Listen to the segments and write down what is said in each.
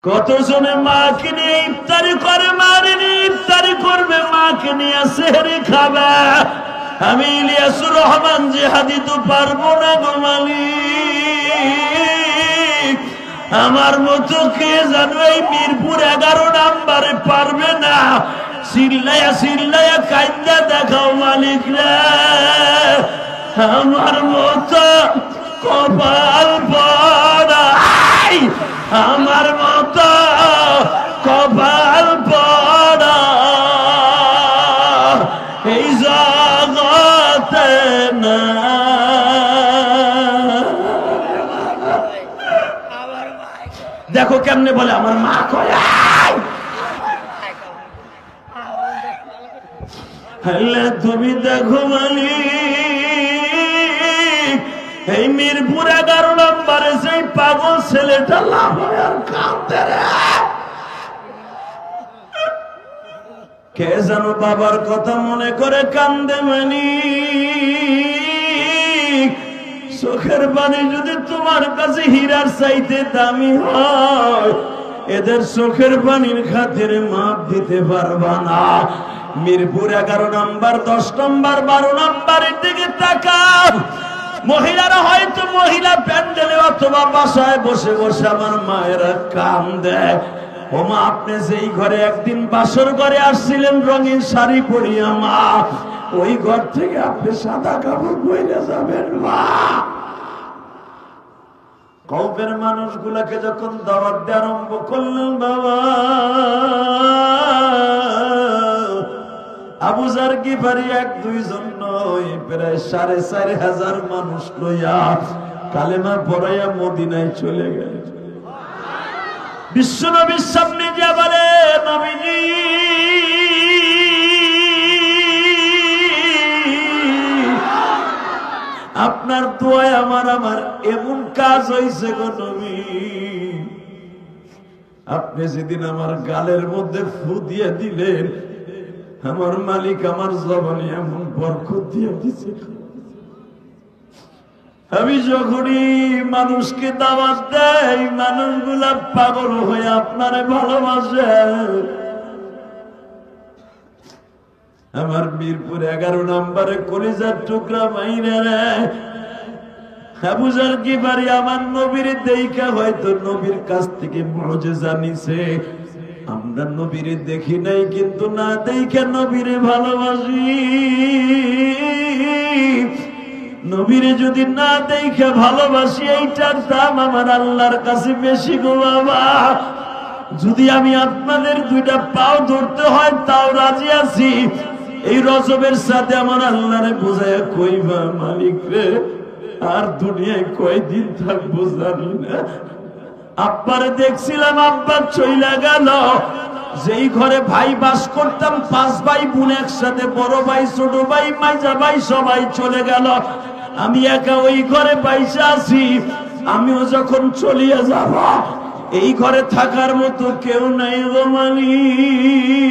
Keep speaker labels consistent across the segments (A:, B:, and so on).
A: কতজনে মাকে নিয়ে ইফতারি করে, মারে নিয়ে ইফতারি করবে, মাকে নিয়ে সেহরি খাবে। আমি ইলিয়াসুর রহমান জিহাদি তো পারবো না গো মালিক। আমার মতো কে জানো এই মিরপুর 11 নাম্বারে পারবে না। চিল্লাইয়া চিল্লাইয়া কাইন্দা দেখাও মালিক রে। আমার মতো কপাল পড়া, আমার মতো কপাল পড়া এই জগতে না। দেখো কেমনে বলে আমার মা কয়, তুমি দেখো মালিক এই মিরপুর 11 নম্বরে সেই পাগল ছেলেটা লাভ হয় আর কাঁদে রে। কে যেন বাবার কথা মনে করে কান্দে মালিক। চোখের পানি যদি তোমার কাছে হীরার চাইতে দামি হয়, এদের চোখের পানির খাতিরে মাপ দিতে পারবা না। মিরপুর 11 নম্বর, 10 নম্বর, 12 নম্বরের দিকে তাকাও। মহিলারা হয়তো মহিলা প্যান্ডেলে অথবা বাসায় বসে বসে আমার মায়েরা কান্দে। ও মা, আপনি যেই ঘরে একদিন বাসর ঘরে আসছিলেন রঙিন শাড়ি পরিয়া মা, ওই ঘর থেকে আপনি সাদা কাপড় পরে যাবেন মা। কওমের মানুষগুলাকে যখন দাওয়াত দেওয়া আরম্ভ করলেন বাবা, আবু যার গিফারি 1-2 জন নয়, প্রায় 4,500 মানুষ লইয়া কালেমা পড়াইয়া মদিনায় চলে গেল। বিশ্ব নবীর সামনে যা বলে, নবীজি আপনার দোয়ায় আমার এমন কাজ হয়েছে গো নবী। আপনি যেদিন আমার গালের মধ্যে ফু দিয়ে দিলেন, আমার মালিক আমার জবানে এমন বরকত দিয়ে দিছে। আমি যখনই মানুষকে দাওয়াত দেই, মানুষগুলা পাগল হয়ে আপনারে ভালোবাসে। আমার মিরপুর 11 নম্বরে কলিজার টুকরা মাইরা রে আবু যার গিফারি আমার নবীর দেইখা হয়তো নবীর কাছ থেকে মুজিজা নিছে। আমরা নবীরে দেখি নাই, কিন্তু না দেইখা নবীরে ভালোবাসি। নবীরে যদি না দেইখা ভালোবাসি, এইটার দাম আমার আল্লাহর কাছে বেশি গো বাবা। যদি আমি আপনাদের 2টা পাও ধরতে হয় তাও রাজি আছি। এই রজবের সাথে আমার আল্লাহরে বোঝায় কইবা, মালিক রে আর দুনিয়ায় কয়দিন থাকবো জানি না। আব্বারে দেখছিলাম, আব্বা চইলা গেল। যেই ঘরে ভাই বাস করতাম, 5 ভাই বোন একসাথে, বড় ভাই ছোট ভাই মাইজা ভাই সবাই চলে গেল। আমি একা ওই ঘরে পয়সা আছি। আমিও যখন চলিয়ে যাব, এই ঘরে থাকার মতো কেউ নাই গো মালিক।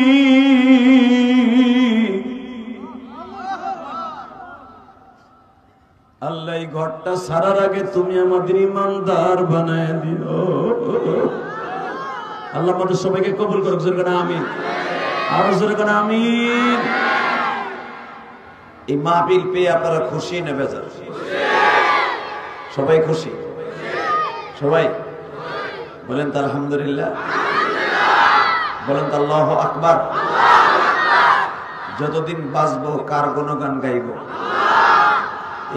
A: আল্লাহ এই ঘরটা ছাড়ার আগে তুমি আমাদের ইমানদার বানায় দিও। আল্লাহ আমাদের সবাইকে কবুল করুক। জোরে করে আমিন, আরো জোরে করে আমিন। এই মাহফিল পেয়ে আপনারা খুশি না বেজার? সবাই খুশি? সবাই বলেন তো আলহামদুলিল্লাহ, বলেন তো আল্লাহু আকবার। যতদিন বাঁচবো কার গুণগান গাইব?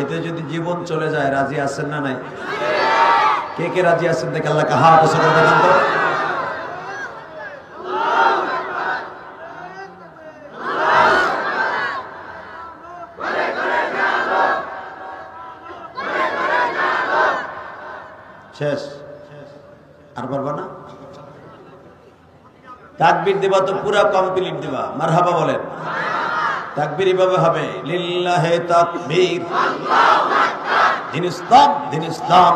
A: এতে যদি জীবন চলে যায়, রাজি আছেন না নাই? কে কে রাজি আছেন দেখে আল্লাহকে হাত উঁচু করে দেখান তো। শেষ? আর পারবা না? তাকবীর দিবা তো পুরা কমপ্লিট দিবা। মারহাবা বলেন। তাকবীর এভাবে হবে, লিল্লাহে তাকবীর, দিন ইসলাম, দিন ইসলাম,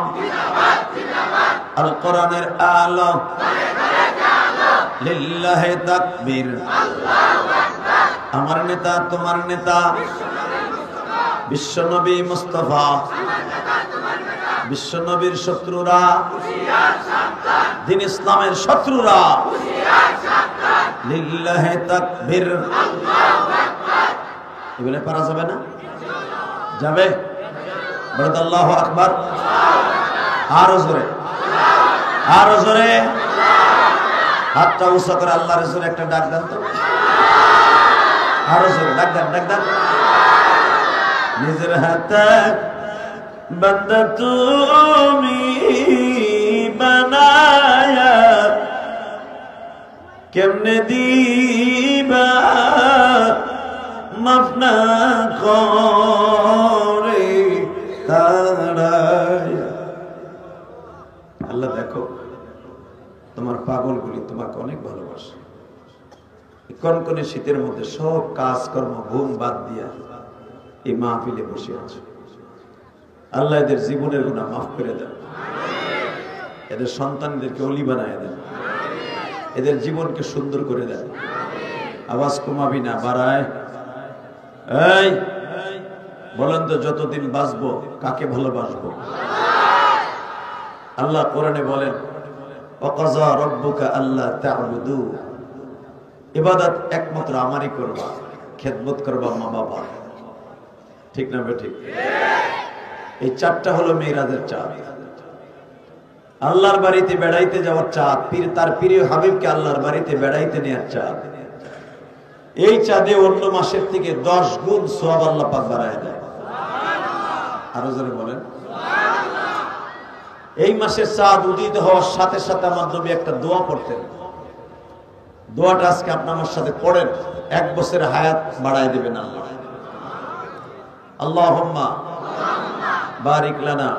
A: আল কোরআনের আলো, লিল্লাহে তাকবীর, আমার নেতা তোমার নেতা বিশ্বনবী মুস্তাফা, বিশ্বনবীর শত্রুরা দিন ইসলামের শত্রুরা লিল্লাহি তাকবীর, এগুলো পারা যাবে না? যাবে? বলে আল্লাহু আকবার। আরো জোরে, আরো জোরে। হাতটা উঁচা করে আল্লাহর জোরে একটা ডাক দেন তো। আরো জোরে ডাক দেন, ডাক দেন। নিজের হাতে বান্দা তুমি বানায়া কেমনে দিবা মাফ না করে তাড়ায়া। আল্লাহ দেখো তোমার পাগলগুলি তোমাকে অনেক ভালোবাসে। কনকনে শীতের মধ্যে সব কাজকর্ম ঘুম বাদ দিয়া এই মাহফিলে বসে আছে। আল্লাহ এদের জীবনের গুনাহ মাফ করে দেন, এদের সন্তানদেরকে অলি বানায় দেন, এদের জীবনকে সুন্দর করে দেন। আওয়াজ কমাবি না, বাড়ায়। এই বলেন তো যতদিন বাঁচবো কাকে ভালোবাসবো? আল্লাহ কোরআনে বলেন ওয়াকাযা রাব্বুকা আল্লা তা'বুদু, ইবাদত একমাত্র আমারই করবা, খেদমত করবা মা বাবা। ঠিক না বেঠিক? এই চাঁদটা হলো মেরাজের চাঁদ, আল্লাহর বাড়িতে বেড়াইতে যাওয়ার চাঁদ, তার প্রিয় হাবিবকে আল্লাহর বাড়িতে বেড়াইতে নেওয়ার চাঁদ। এই চাঁদে অন্য মাসের থেকে 10 গুণ সওয়াব আল্লাহ পাক বাড়ায় দেয়। আরো জোরে বলেন। এই মাসের চাঁদ উদিত হওয়ার সাথে সাথে আমার নবী একটা দোয়া পড়তেন। দোয়াটা আজকে আপনি আমার সাথে পড়েন, 1 বছরের হায়াত বাড়ায় দিবেন আল্লাহ। আল্লাহুম্মা বারিক লানা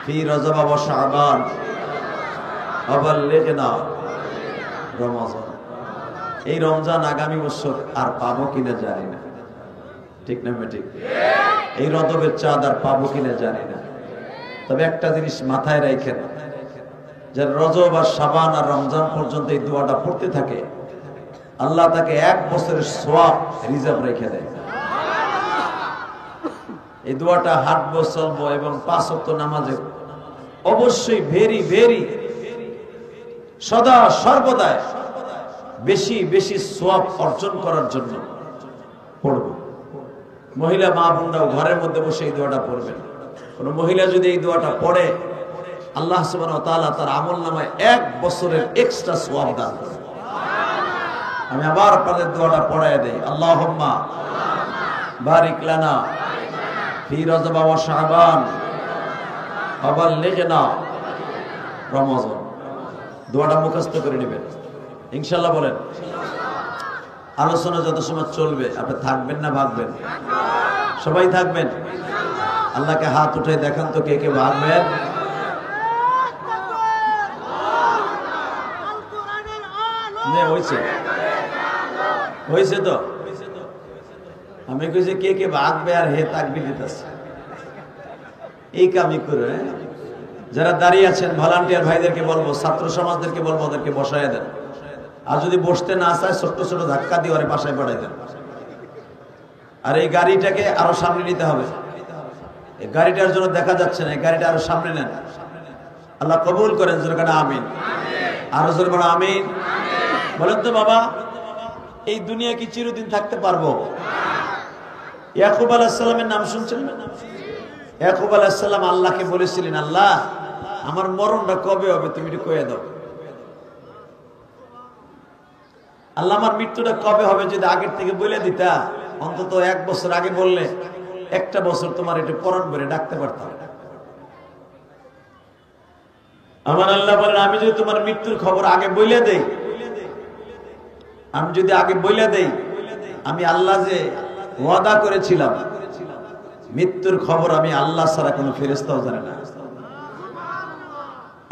A: ফি রজব ওয়া শাবান ওয়া বাল্লিগনা রমাজান। এই রমজান আগামী বছর আর পাবো কিনা জানি না, ঠিক না ঠিক? এই রজবের চাঁদ আর পাবো কিনা জানি না, তবে একটা জিনিস মাথায় রাখেন, যারা রজব আর শাবান আর রমজান পর্যন্ত এই দোয়াটা পড়তে থাকে আল্লাহ তাকে 1 বছরের সওয়াব রিজার্ভ রেখে দেয়। এই দোয়াটা হাঁটবো, চলবো এবং 5 ওয়াক্ত নামাজে অবশ্যই ভেরি ভেরি সদা সর্বদা বেশি বেশি সওয়াব অর্জন করার জন্য পড়ব। মহিলা মা বোনরাও ঘরের মধ্যে বসে এই দোয়াটা পড়বেন। কোন মহিলা যদি এই দোয়াটা পড়ে আল্লাহ সুবহানাহু ওয়া তাআলা তার আমলনামায় 1 বছরের এক্সট্রা সওয়াব দান করেন। আমি আবার আপনাদের দোয়াটা পড়ায় দেই। আল্লাহুম্মা বারিক লানা ফি রজব ওয়া শাবান ওয়া বাল্লিগনা রমাজান। দোয়াটা মুখস্থ করে নেবেন ইনশাআল্লাহ। বলেন। আলোচনা যত সময় চলবে আপনি থাকবেন না ভাগবেন? সবাই থাকবেন। আল্লাহকে হাত উঠে দেখান তো কে কে ভাগবেন। হয়েছে তো? আমি কইছি কে কে ভাগবে আর হে তাকবীর দিতেছে। এই কামই করে যারা দাঁড়িয়ে আছেন ভলান্টিয়ার ভাইদেরকে বলবো, ছাত্র সমাজদেরকে বলবো ওদেরকে বসায় দেন। আর যদি বসতে না চায় ছোট্ট ছোট ধাক্কা দিয়ে ওরে বাসায় পাঠাই দেন। আর এই গাড়িটাকে আরো সামনে নিতে হবে। এই গাড়িটার জন্য দেখা যাচ্ছে না, এই গাড়িটা আরো সামনে নেন। আল্লাহ কবুল করেন। জোরে আমিন। আরো জোরে বলো আমিন। বলেন তো বাবা, এই দুনিয়া কি চিরদিন থাকতে পারবো? ইয়াকুব আলাইহিস সালামের নাম শুনছেন না? ইয়াকুব আলাইহিস সালাম আল্লাহকে বলেছিলেন, আল্লাহ আমার মরণটা কবে হবে তুমি একটু কয়ে দাও। আল্লাহ আমার মৃত্যুটা কবে হবে যদি আগের থেকে বলে দিতা, অন্তত 1 বছর আগে বললে 1টা বছর তোমার একটু পরণ ভরে ডাকতে পারতাম। আমার আল্লাহ বলেন, আমি যদি তোমার মৃত্যুর খবর আগে বলে দেই, আমি যদি আগে বলে দেই, আমি আল্লাহ যে ওয়াদা করেছিলাম মৃত্যুর খবর আমি আল্লাহ ছাড়া কোনো ফেরেশতাও জানে না।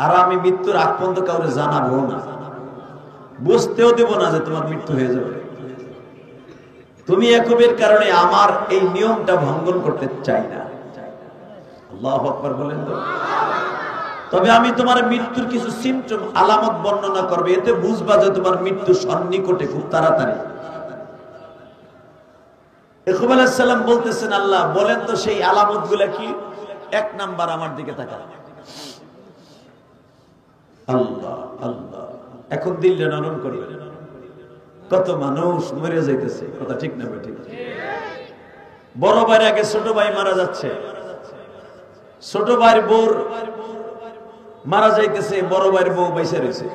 A: আর আমি মৃত্যুর আগ পর্যন্ত কাউকে জানাবো না, বুঝতেও দেব না যে তোমার মৃত্যু হয়ে যাবে। তুমি ইয়াকুবের কারণে আমার এই নিয়মটা ভঙ্গন করতে চাই না। আল্লাহু আকবার বলেন তো। তবে আমি তোমার মৃত্যুর কিছু সিমটম আলামত বর্ণনা করবে, এতে বুঝবা যে তোমার মৃত্যু সন্নিকটে খুব তাড়াতাড়ি। ইয়াকুব আলাইহিস সালাম বলতেছেন, আল্লাহ বলেন তো সেই আলামতগুলো কি? 1 নাম্বার আমার দিকে তাকান। আল্লাহ আল্লাহ, এখন দিল্লি নরম করবে। কত মানুষ মরে যাইতেছে, কথা ঠিক না ঠিক? বড় ভাইয়ের আগে ছোট ভাই মারা যাচ্ছে, ছোট ভাইয়ের বউ মারা যাইতেছে, বড় ভাইয়ের বউ বাইসা রয়েছে,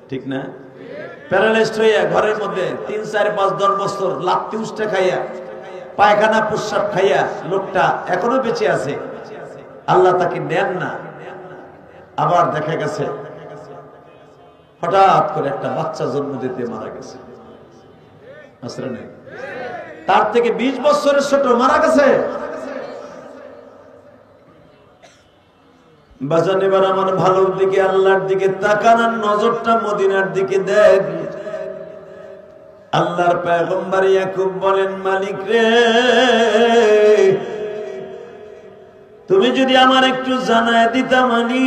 A: ঠিক না? প্যারালাইজড হইয়া ঘরের মধ্যে 3, 4, 5, 10 বছর লাত্তি উষ্টা খাইয়া, পায়খানা প্রস্রাব খাইয়া লোকটা এখনো বেঁচে আছে, আল্লাহ তাকে নেন না। আবার দেখা গেছে হঠাৎ করে একটা বাচ্চা জন্ম দিতে মারা গেছে, আসলে নেই, তার থেকে 20 বছরের ছোট মারা গেছে। বাজান, এবার আমার ভালোর দিকে, আল্লাহর দিকে তাকানোর নজরটা মদিনার দিকে দেন। আল্লাহর পয়গম্বর ইয়াকুব বলেন, মালিক রে, তুমি যদি আমার একটু জানায় দিতা, মানি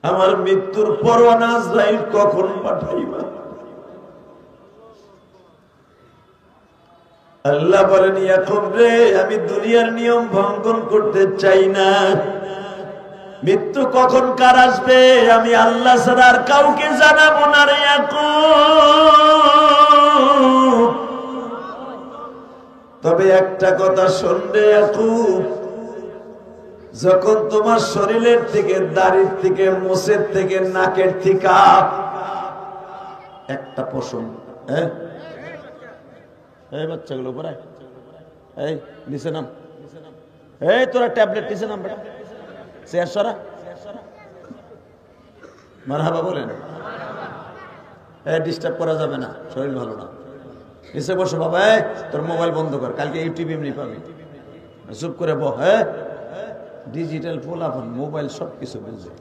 A: আমার মৃত্যুর পরোয়ানা আজরাইল কখন পাঠাইবা। আল্লাহ বলেন, ইয়াকুব রে, আমি দুনিয়ার নিয়ম ভঙ্গন করতে চাই না। মৃত্যু কখন কার আসবে আমি আল্লাহ ছাড়া আর কাউকে জানাবো না রে ইয়াকুব। তবে একটা কথা শুনবে ইয়াকুব, যখন তোমার শরীরের থেকে, দাড়ির থেকে, মোষের থেকে, নাকের থেকে একটা পশম, এই বাচ্চাগুলো পরে এই নিচে নাম, এই তোরা ট্যাবলেট নিচে নাম, বেটা চেয়ার সরা, মারহাবা বলেন। ডিস্টার্ব করা যাবে না, শরীর ভালো না, নিচে বসো বাবা। তোর মোবাইল বন্ধ কর, কালকে ইউটিউব এমনি পাবি, চুপ করে বহ। ডিজিটাল ফোলাফোন, মোবাইল সবকিছু বুঝে,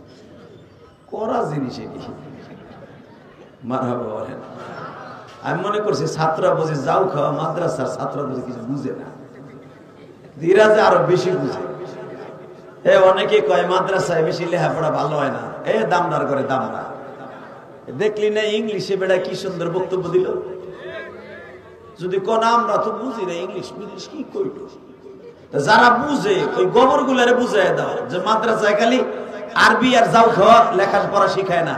A: করা জিনিস এটি, মারহাবা বলেন। আমি মনে করছি ছাত্রা বুঝে, যাও খাওয়া মাদ্রাসার ছাত্রা বুঝে কিছু বুঝে না, ধীরা যে আরো বেশি বুঝে। অনেকে কয় মাদ্রাসায় বেশি লেখাপড়া ভালো হয় না, দামদার করে দামদার। দেখলি না ইংলিশে বেড়া কি সুন্দর বক্তব্য দিল। যদি কোন আমরা তো বুঝি না ইংলিশ, ইংলিশ কি কইল, যারা বুঝে ওই গোবর গুলারে বুঝাই দাও যে মাদ্রাসায় খালি আরবি আর যাও খাওয়া লেখাপড়া শিখায় না।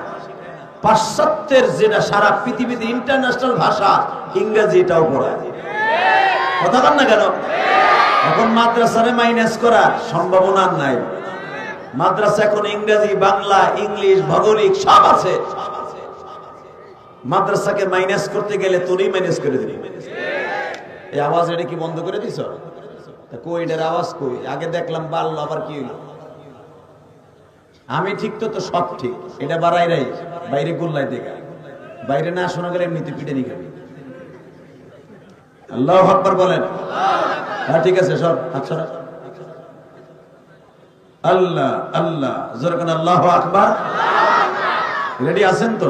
A: পাশ্চাত্যের যেটা সারা পৃথিবীতে ইন্টারন্যাশনাল ভাষা ইংরেজি, এটাও পড়ায়। কথা বল না কেন? এখন মাদ্রাসারে মাইনাস করার সম্ভাবনা নাই। মাদ্রাসা এখন ইংরেজি, বাংলা, ইংলিশ, ভৌগোলিক সব আছে। মাদ্রাসাকে মাইনাস করতে গেলে তোরই মাইনাস করে দিবি। এই আওয়াজ এটা কি বন্ধ করে দিছ? কই এটার আওয়াজ কই? আগে দেখলাম বাড়লো, আবার কি হইল? আমি ঠিক তো, তো সব ঠিক। এটা বাড়াই রাই, বাইরে গোল্লাই দেখা, বাইরে না শোনা গেলে এমনিতে পিটে নি খাবি। আল্লাহু আকবার বলেন। হ্যাঁ ঠিক আছে, সব আচ্ছা। আল্লাহ আল্লাহ জোরকান আল্লাহু আকবার। রেডি আছেন তো?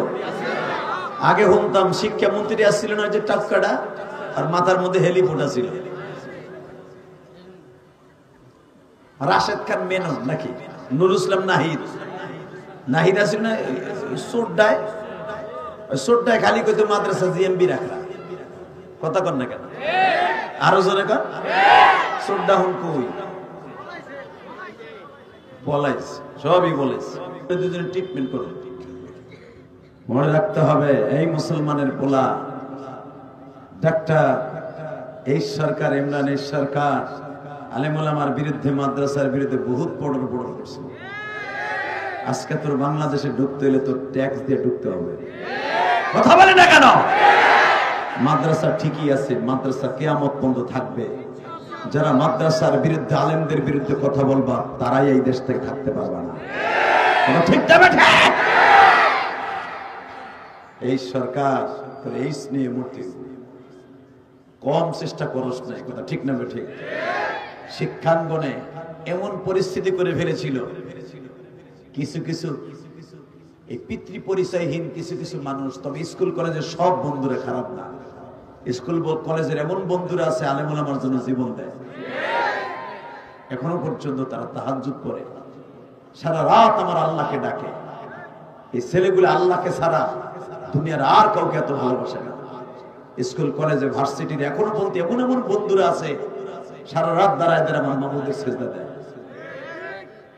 A: আগে শুনতাম শিক্ষামন্ত্রী আসছিল না, যে টাপকাটা আর মাথার মধ্যে হেলিফোটা ছিল, রাশেদ খান মেনন নাকি নুরুল ইসলাম নাহিদ, নাহিদ আসিল না সোড্ডায়, সোড্ডায় খালি কইতো মাদ্রাসা জিএমবি রাখা। কথা কন না কেন? আরো জোরে কন। সোড্ডা হুন কই বলাইস, সবই বলাইস। দুদিন ট্রিটমেন্ট করুন। মনে রাখতে হবে, এই মুসলমানের পোলা ডাক্তার, এই সরকার, ইমরান এই সরকার আলেম ওলামার বিরুদ্ধে, মাদ্রাসার বিরুদ্ধে বহুত পড়র করছে। আজকে তোর বাংলাদেশে ঢুকতে হলে তোর ট্যাক্স দিয়ে ঢুকতে হবে। কথা বলে না কেন? মাদ্রাসা ঠিকই আছে, মাদ্রাসা কিয়ামত পর্যন্ত থাকবে। যারা মাদ্রাসার বিরুদ্ধে, আলেমদের বিরুদ্ধে কথা বলবা, তারাই এই দেশ থেকে থাকতে পারবে না। ঠিক যাবে? এই সরকার তোর এই নিয়ে মূর্তি কম চেষ্টা করস না, কথা ঠিক না? ঠিক। শিক্ষাঙ্গনে এমন পরিস্থিতি করে ফেলেছিল, কিছু কিছু এই পিতৃ পরিচয়হীন কিছু কিছু মানুষ। তবে স্কুল কলেজের সব বন্ধুরা খারাপ না। স্কুল কলেজের এমন বন্ধুরা আছে আলেম ওলামার জন্য জীবন দেয়। এখনো পর্যন্ত তারা তাহাজ্জুদ করে, সারা রাত আমার আল্লাহকে ডাকে। এই ছেলেগুলো আল্লাহকে ছাড়া দুনিয়ার আর কাউকে এত ভালোবাসে না। স্কুল কলেজে ভার্সিটির এখনো বলতে এমন এমন বন্ধুরা আছে সারা রাত দাঁড়ায় দাঁড়ায় আমার মাহমুদের সেজদা দেয়।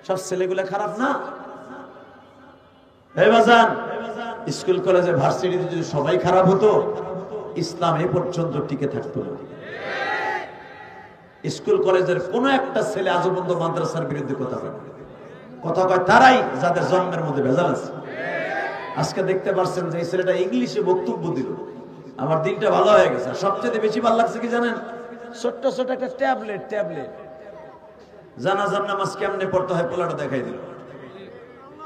A: সব ছেলেগুলো খারাপ না? এই বাজান, স্কুল কলেজে ভার্সিটিতে যদি সবাই খারাপ হতো ইসলাম এ পর্যন্ত টিকে থাকতো না। স্কুল কলেজের কোন একটা ছেলে আজও পর্যন্ত মাদ্রাসার বিরুদ্ধে কথা বলে, কথা কয় তারাই যাদের জন্মের মধ্যে ভেজাল আছে। আজকে দেখতে পাচ্ছেন যে এই ছেলেটা ইংলিশে বক্তব্য দিল, আমার দিনটা ভালো হয়ে গেছে। সবচেয়ে বেশি ভালো লাগছে কি জানেন? ছোট্ট ছোট একটা ট্যাবলেট জানাজার নামাজ কেমনে পড়তে হয় পোলাটা দেখাই দিল।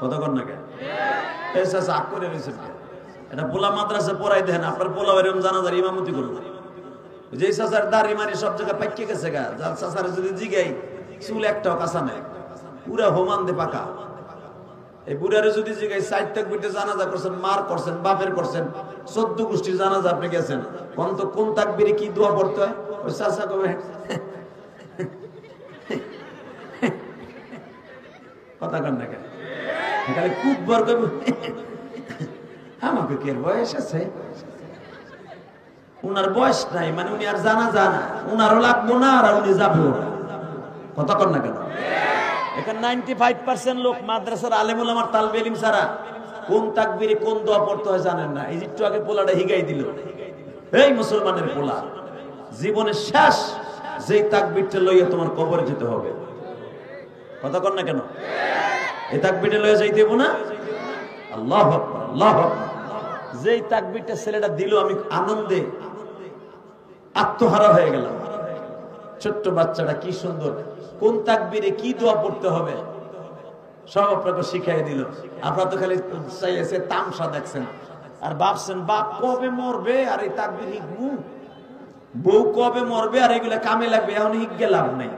A: কতক্ষণ না কেন আগ করে রয়েছেন, এটা পোলা মাদ্রাসা পড়াই দেন, আপনার পোলা এরকম জানাজার ইমামতি করলো। যে চাচার দাড়ি মারি সব জায়গায় পাইকে গেছে গা, যার চাচারে যদি জিগাই চুল একটাও কাঁচা নেই, পুরা হোমান দে পাকা। এই বুড়ারে যদি জিগাই 4 তাকবীরে জানাজা করছেন, মার করছেন, বাপের করছেন, 14 গোষ্ঠীর জানাজা আপনি গেছেন, কোন তাকবীরে কি দোয়া পড়তে হয়? ওই চাচা কবে কথা কন না কেন? খালি খুব বর কবে আমাকে কে বয়স আছে, উনার বয়স নাই, মানে উনি আর জানা জানা উনারও লাগবো না আর উনি যাবেও না। কথা কন না কেন? এখানে 95% লোক মাদ্রাসার আলেম ওলামার তালবে ইলম ছাড়া কোন তাকবীরে কোন দোয়া পড়তে হয় জানেন না। এই যে একটু আগে পোলাটা হিগাই দিল, এই মুসলমানের পোলা, জীবনের শেষ যেই তাকবীরটা লইয়া তোমার কবরে যেতে হবে। কথা কন না কেন? এই তাকবীরটা লইয়া যাইতে হইব না? আল্লাহু আকবার, আল্লাহু আকবার। যেই তাকবীরটা ছেলেটা দিল আমি আনন্দে আত্মহারা হয়ে গেলাম। ছোট্ট বাচ্চাটা কি সুন্দর কোন তাকবীরে কি দোয়া পড়তে হবে সব আপনাকে শিখাই দিল। আপনারা তো খালি চাইছে তামসা দেখছেন আর ভাবছেন বাপ কবে মরবে আর এই তাকবীর হিকবো, বউ কবে মরবে আর এগুলা কামে লাগবে, এখন হিক লাভ নাই।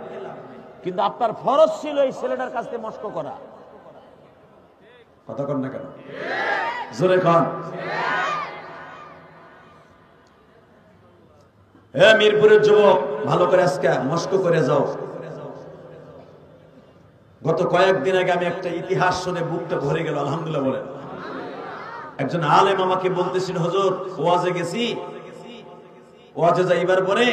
A: কিন্তু আপনার ফরজ ছিল এই ছেলেটার কাছ থেকে মস্ক করা। কথা কন না কেন? জোরে কন। মিরপুরের যুবক ভালো করে আজকে মস্ক করে যাও। গত কয়েকদিন আগে আমি একটা ইতিহাস শুনে বুকটা ভরে গেল, আলহামদুলিল্লাহ বলেন। একজন আলেম আমাকে বলতেছিল, হুজুর ওয়াজে গেছি, ওয়াজে যাইবার পরে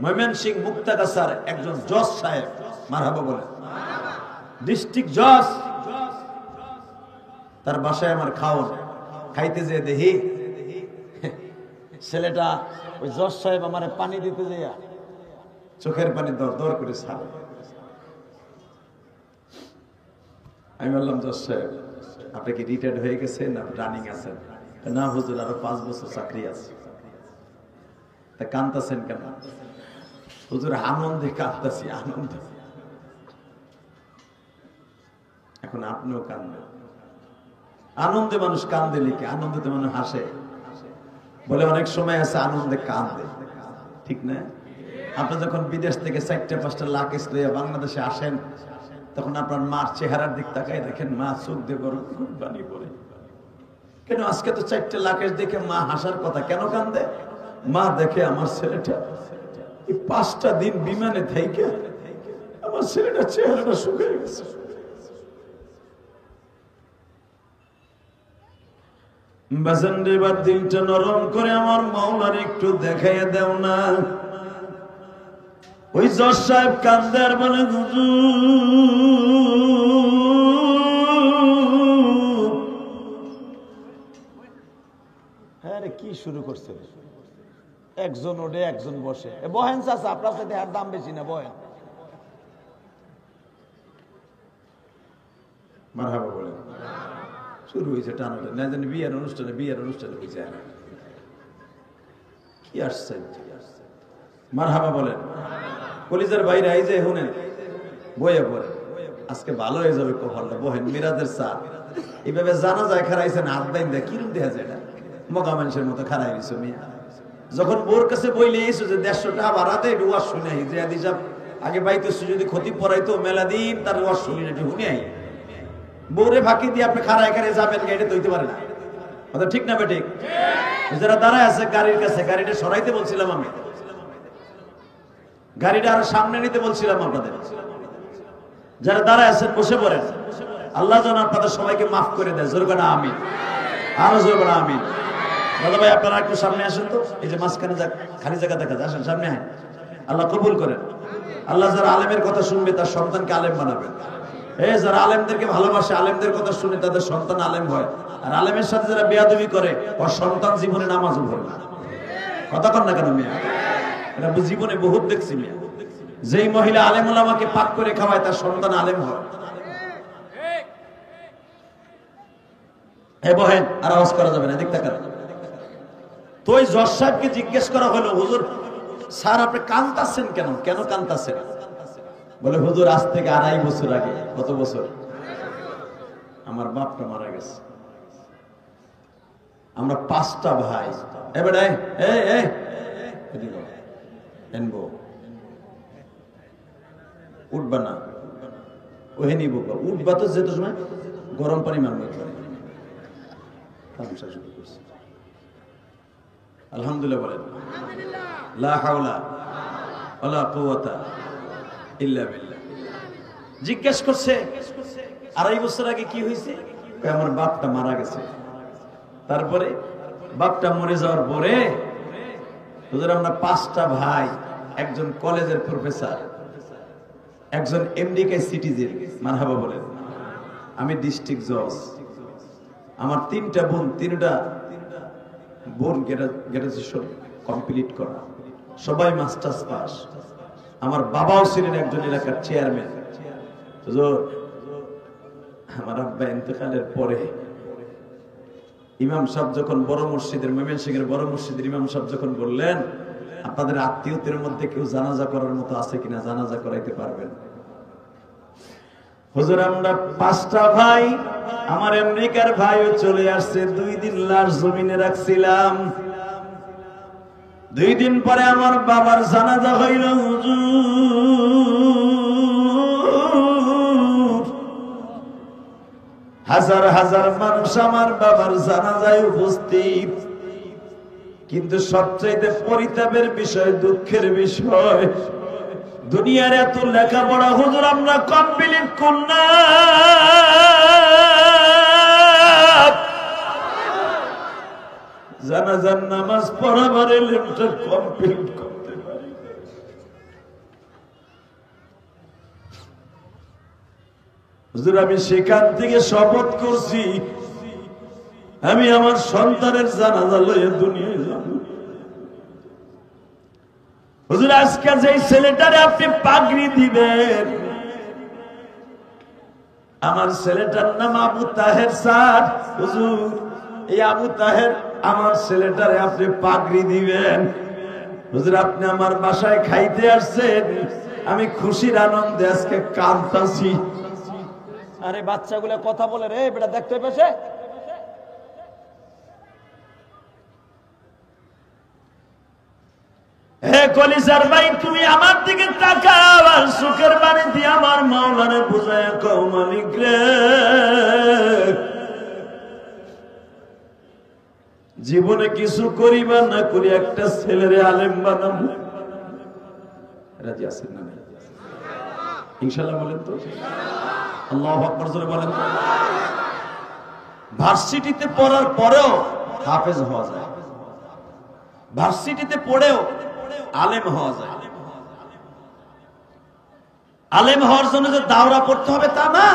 A: ময়মনসিংহ মুক্তাগাছার একজন জজ সাহেব, মারহাবা বলেন, ডিস্ট্রিক্ট জজ, তার বাসায় আমার খাওন খাইতে যেয়ে দেখি ছেলেটা ওই জজ সাহেব আমার পানি দিতে যাইয়া চোখের পানি দর দর করে ছাড়ে। আমি বললাম, জজ সাহেব আপনি কি রিটায়ার্ড হয়ে গেছেন না রানিং আছেন? না হুজুর আরো 5 বছর চাকরি আছে। তা কাঁদতেছেন কেন? হুজুর আনন্দে কাঁদতেছি, আনন্দ। এখন আপনিও কাঁদবেন। আনন্দে মানুষ কান্দে লিখে, আনন্দে তো মানুষ হাসে বলে। অনেক সময় আছে আনন্দে কান্দে, ঠিক না? আপনি যখন বিদেশ থেকে 4-5টা লাখ লইয়া বাংলাদেশে আসেন তখন আপনার মার চেহারার দিক তাকাই দেখেন মা চোখ দিয়ে গরম পানি পড়ে। কেন আজকে তো 4 লাখ দেখে মা হাসার কথা, কেন কান্দে? মা দেখে আমার ছেলেটা এই 5টা দিন বিমানে থেকে আমার ছেলেটা চেহারাটা শুকিয়ে গেছে। বাজানরে এবার দিলটা নরম করে আমার মাওলার একটু দেখাইয়া দেও না। ওই জজ সাহেব কান্দে আর বলে, হ্যাঁ রে কি শুরু করছে? একজন ওঠে একজন বসে, বহেন চাচা আপনার সাথে আর দাম বেশি না, বহেন। মারহাবা বলেন। শুরু হয়েছে টানাটা, না জানি বিয়ের অনুষ্ঠানে হয়েছে কি আসছে। মারহাবা বলেন। কলিজার বাইরে এই যে শুনেন বইয়ে পড়ে আজকে ভালো হয়ে যাবে কপালটা। বহেন মিরাজের চা এইভাবে জানা যায় খারাইছেন হাত বাইন্দা কিরম দেখা যায়, এটা মগা মানুষের মতো খারাই গেছো মিয়া। যখন বোর কাছে বইলে এসো যে 150 টাকা বাড়াতে ওয়াজ শুনে জিয়াদি সাহেব আগে বাইতে যদি ক্ষতি পড়াইতো মেলা দিন তার ওয়াজ শুনি না, শুনে আই বউরে ফাঁকি দিয়ে আপনি খারায় খারায় যাবেন, গাড়িটা ধুইতে পারে না। কথা ঠিক না বেঠিক? যারা দাঁড়ায় আছে গাড়ির কাছে, গাড়িটা সরাইতে বলছিলাম আমি, গাড়িটা আরো সামনে নিতে বলছিলাম আপনাদের। যারা দাঁড়ায় আছেন বসে পড়েন, আল্লাহ যেন আপনাদের সবাইকে মাফ করে দেয়। জোর করে আমিন, আরো জোর করে আমিন। দাদা ভাই আপনারা একটু সামনে আসেন তো, এই যে মাঝখানে খালি জায়গা দেখা যায়, আসেন সামনে। হ্যাঁ, আল্লাহ কবুল করেন। আল্লাহ যারা আলেমের কথা শুনবে তার সন্তানকে আলেম বানাবেন। যারা আলেমদেরকে ভালোবাসে, আলেমদের কথা শুনে তাদের সন্তান আলেম হয়। আর আলেমের সাথে যারা বেয়াদবি করে, ওর সন্তান জীবনে নামাজও পড়ে না। কথা কন না কেন মিয়া? এটা জীবনে বহুত দেখছি মিয়া। যেই মহিলা আলেম ওলামাকে পাক করে খাওয়ায় তার সন্তান আলেম হয়। বহেন, আর আওয়াজ করা যাবে না, দেখতে কারণ তো ওই জজ সাহেবকে জিজ্ঞেস করা হলো, হুজুর স্যার আপনি কাঁদতাছেন কেন? কেন কাঁদতাছেন? বলে হুজুর আজ থেকে 2.5 বছর আগে। কত বছর? আমার বাপটা মারা গেছে। আমরা 5টা ভাই। এবারে উঠবা না, ওহে নিব উঠবা তো, যেতে সময় গরম পানি মারবে। আলহামদুলিল্লাহ বলেন, লা হাওলা ওয়ালা কুওয়াতা ইল্লা বিল্লাহ। জিজ্ঞেস করছে 2.5 বছর আগে কি হয়েছে? আমার বাপটা মারা গেছে। তারপরে বাপটা মরে যাওয়ার পরে হুজুর আমরা 5টা ভাই, একজন কলেজের প্রফেসর, একজন আমেরিকা সিটিজেন, মারহাবা বলেন, আমি ডিস্ট্রিক্ট জজ, আমার 3টা বোন, 3টা বোন গ্র্যাজুয়েশন কমপ্লিট করা, সবাই মাস্টার্স পাস। আমার বাবাও ছিলেন একজন এলাকার চেয়ারম্যান। আমার আব্বা ইন্তেকালের পরে ইমাম সাহেব যখন বড় মসজিদের, ময়মনসিংহের বড় মসজিদের ইমাম সাহেব যখন বললেন, আপনাদের আত্মীয়দের মধ্যে কেউ জানাজা করার মতো আছে কিনা, জানাজা করাইতে পারবেন? হুজুর আমরা 5টা ভাই, আমার আমেরিকার ভাইও চলে আসছে, 2 দিন লাশ জমিনে রাখছিলাম। 2 দিন পরে আমার বাবার জানাজা হইল। হুজুর হাজার হাজার মানুষ আমার বাবার জানাজায় উপস্থিত। কিন্তু সবচাইতে পরিতাপের বিষয়, দুঃখের বিষয়, দুনিয়ার এত লেখাপড়া হুজুর আমরা কমপ্লিট করলাম, জানাজার নামাজ পড়াবার এলেমটা কমপ্লিট করতে পারি। হুজুর আমি সেখান থেকে শপথ করছি, আমি আমার সন্তানের জানাজা লইয়া দুনিয়ায় যাব। হুজুর আজকে যে ছেলেটারে আপনি পাগড়ি দিবেন, আমার ছেলেটার নাম আবু তাহের স্যার। হুজুর এই আবু তাহের আমার ছেলেটারে আপনি পাগড়ি দিবেন। হুজুর আপনি আমার বাসায় খাইতে আসছেন, আমি খুশির আনন্দে আজকে কাঁদতাছি। আরে বাচ্চাগুলো কথা বলে রে বেটা, দেখতে পেয়েছে? হে কলিজার ভাই, তুমি আমার দিকে তাকাও আর সুখের বাণী দিয়ে আমার মাওলারে বুঝায় কও, মালিক রে জীবনে কিছু করিবা না করি একটা ছেলেরে আলেম বানাবো। রাজি আছেন না? ইনশাআল্লাহ বলেন তো, আল্লাহু আকবার জোরে বলেন তো। ভার্সিটিতে পড়ার পরেও হাফেজ হওয়া যায়, ভার্সিটিতে পড়েও আলেম হওয়া যায়। আলেম হওয়ার জন্য যে দাওরা পড়তে হবে তা না,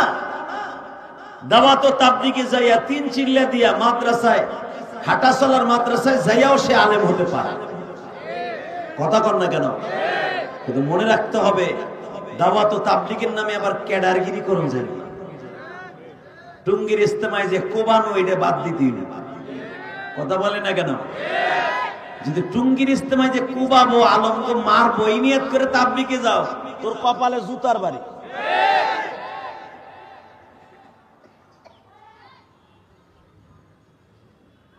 A: দাওয়াত ও তাবলীগে যাইয়া 3 চিল্লা দিয়া মাদ্রাসায়, হাঁটাচলার মাদ্রাসায় যাইয়াও সে আলেম হতে পারে। কথা কর না কেন? কিন্তু মনে রাখতে হবে, দাওয়াত ও তাবলীগের নামে আবার ক্যাডারগিরি করুন যায়। টুঙ্গির ইস্তেমায় যে কোবানো, এটা বাদ দিতেই না। কথা বলে না কেন? যদি টুঙ্গির ইস্তেমায় যে কুবাবো, আলমকে মারবো, এই নিয়ত করে তাবলীগে যাও, তোর কপালে জুতার বাড়ি।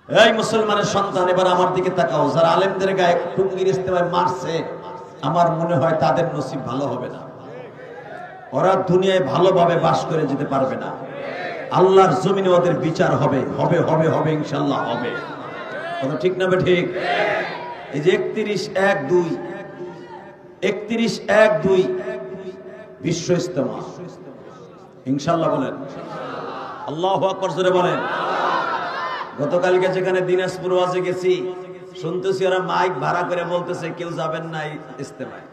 A: এই মুসলমানের সন্তান, এবার আমার দিকে তাকাও। যারা আলেমদের গায়ে টুঙ্গির ইস্তেমায় মারছে, আমার মনে হয় তাদের নসিব ভালো হবে না। ওরা দুনিয়ায় ভালোভাবে বাস করে যেতে পারবে না। আল্লাহর জমিনে ওদের বিচার হবে, হবে হবে হবে, ইনশাআল্লাহ হবে। কথা ঠিক না? ঠিক। এই যে 31/1/2 বিশ্ব ইজতেমা, ইনশাআল্লাহ বলেন, আল্লাহু আকবার জোরে বলেন। গতকালকে যেখানে দিনাজপুর ওয়াজে গেছি, শুনতেছি ওরা মাইক ভাড়া করে বলতেছে কেউ যাবেন না ইস্তেমায়।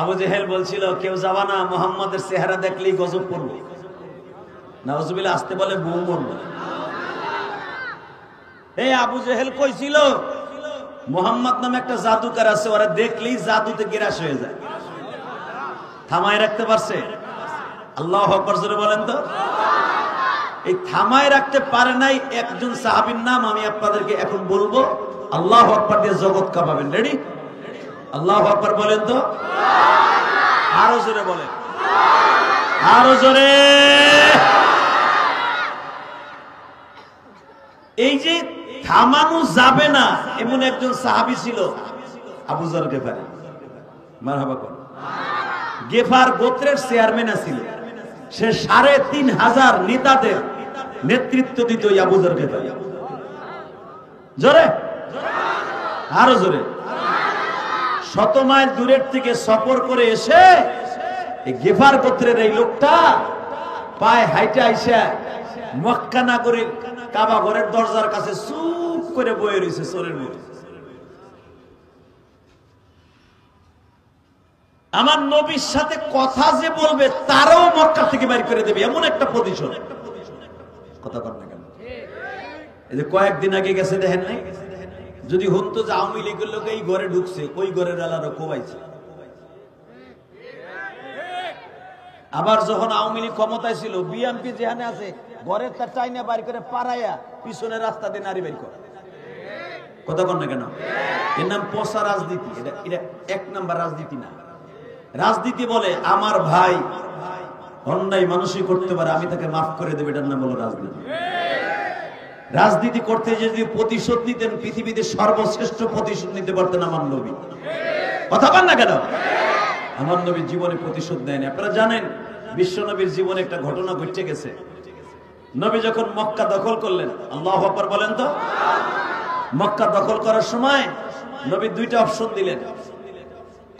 A: আবু জেহেল বলছিল কেউ যাবা না, মুহাম্মাদের চেহারা দেখলেই গজব পড়বে। নাউজুবিল্লাহ, আসতে বলে বউ মরবে। এই আবু জেহেল কইছিল মুহাম্মদ নামে একটা জাদুকর আছে, ওরা দেখলেই জাদুতে গিরাস হয়ে যায়। থামায় রাখতে পারছে? আল্লাহু আকবার জোরে বলেন তো। এই থামায় রাখতে পারে নাই একজন সাহাবীর নাম আমি আপনাদেরকে এখন বলবো। আল্লাহু আকবার দিয়ে জগৎ কাঁপাবেন। রেডি? আল্লাহু আকবার বলেন তো। আরো জোরে বলেন, আরো জোরে। এই যে থামানো যাবে না এমন একজন সাহাবী ছিল, আবু যর গেফারি। মারহাবা কর। গেফার গোত্রের চেয়ারম্যান ছিল। সে ৩৫০০ নেতাদের নেতৃত্ব দিত ওই আবু যর গেফারি। জোরে, আরো জোরে। ১০০ মাইল দূরের থেকে সফর করে এসে এই গেফার গোত্রের এই লোকটা পায়ে হাইটে আইসা মক্কা নগরীর কাবা ঘরের দরজার কাছে চুপ করে বয়ে রয়েছে চোরের মতো। আমার নবীর সাথে কথা যে বলবে তারও মক্কা থেকে বের করে দেবে এমন একটা পজিশন। কথা কর না কেন? এই যে কয়েকদিন আগে গেছে দেখেন নাই? যদি হতো যে আওয়ামী লীগের লোক এই ঘরে ঢুকছে, ওই ঘরের আলারও কোবাইছে। আবার যখন আওয়ামী লীগ ক্ষমতায় ছিল, বিএনপি যেখানে আছে ঘরের তার চাইনা বাড়ি করে পাড়াইয়া পিছনের রাস্তা দিয়ে নারী বের করে। কথা কর না কেন? এর নাম পচা রাজনীতি। এটা ১ নাম্বার রাজনীতি না। রাজনীতি বলে আমার ভাই অন্যায় মানুষই করতে পারে, আমি তাকে মাফ করে দেব, এটার নাম হলো রাজনীতি। রাজনীতি করতে যদি প্রতিশোধ নিতেন, পৃথিবীতে সর্বশ্রেষ্ঠ প্রতিশোধ নিতে পারতেন আমার নবী। কথা বল না কেন? আমার নবীর জীবনে প্রতিশোধ নেয়নি। আপনারা জানেন বিশ্ব নবীর জীবনে একটা ঘটনা ঘটে গেছে। নবী যখন মক্কা দখল করলেন, আল্লাহু আকবার বলেন তো। মক্কা দখল করার সময় নবী 2টা অপশন দিলেন।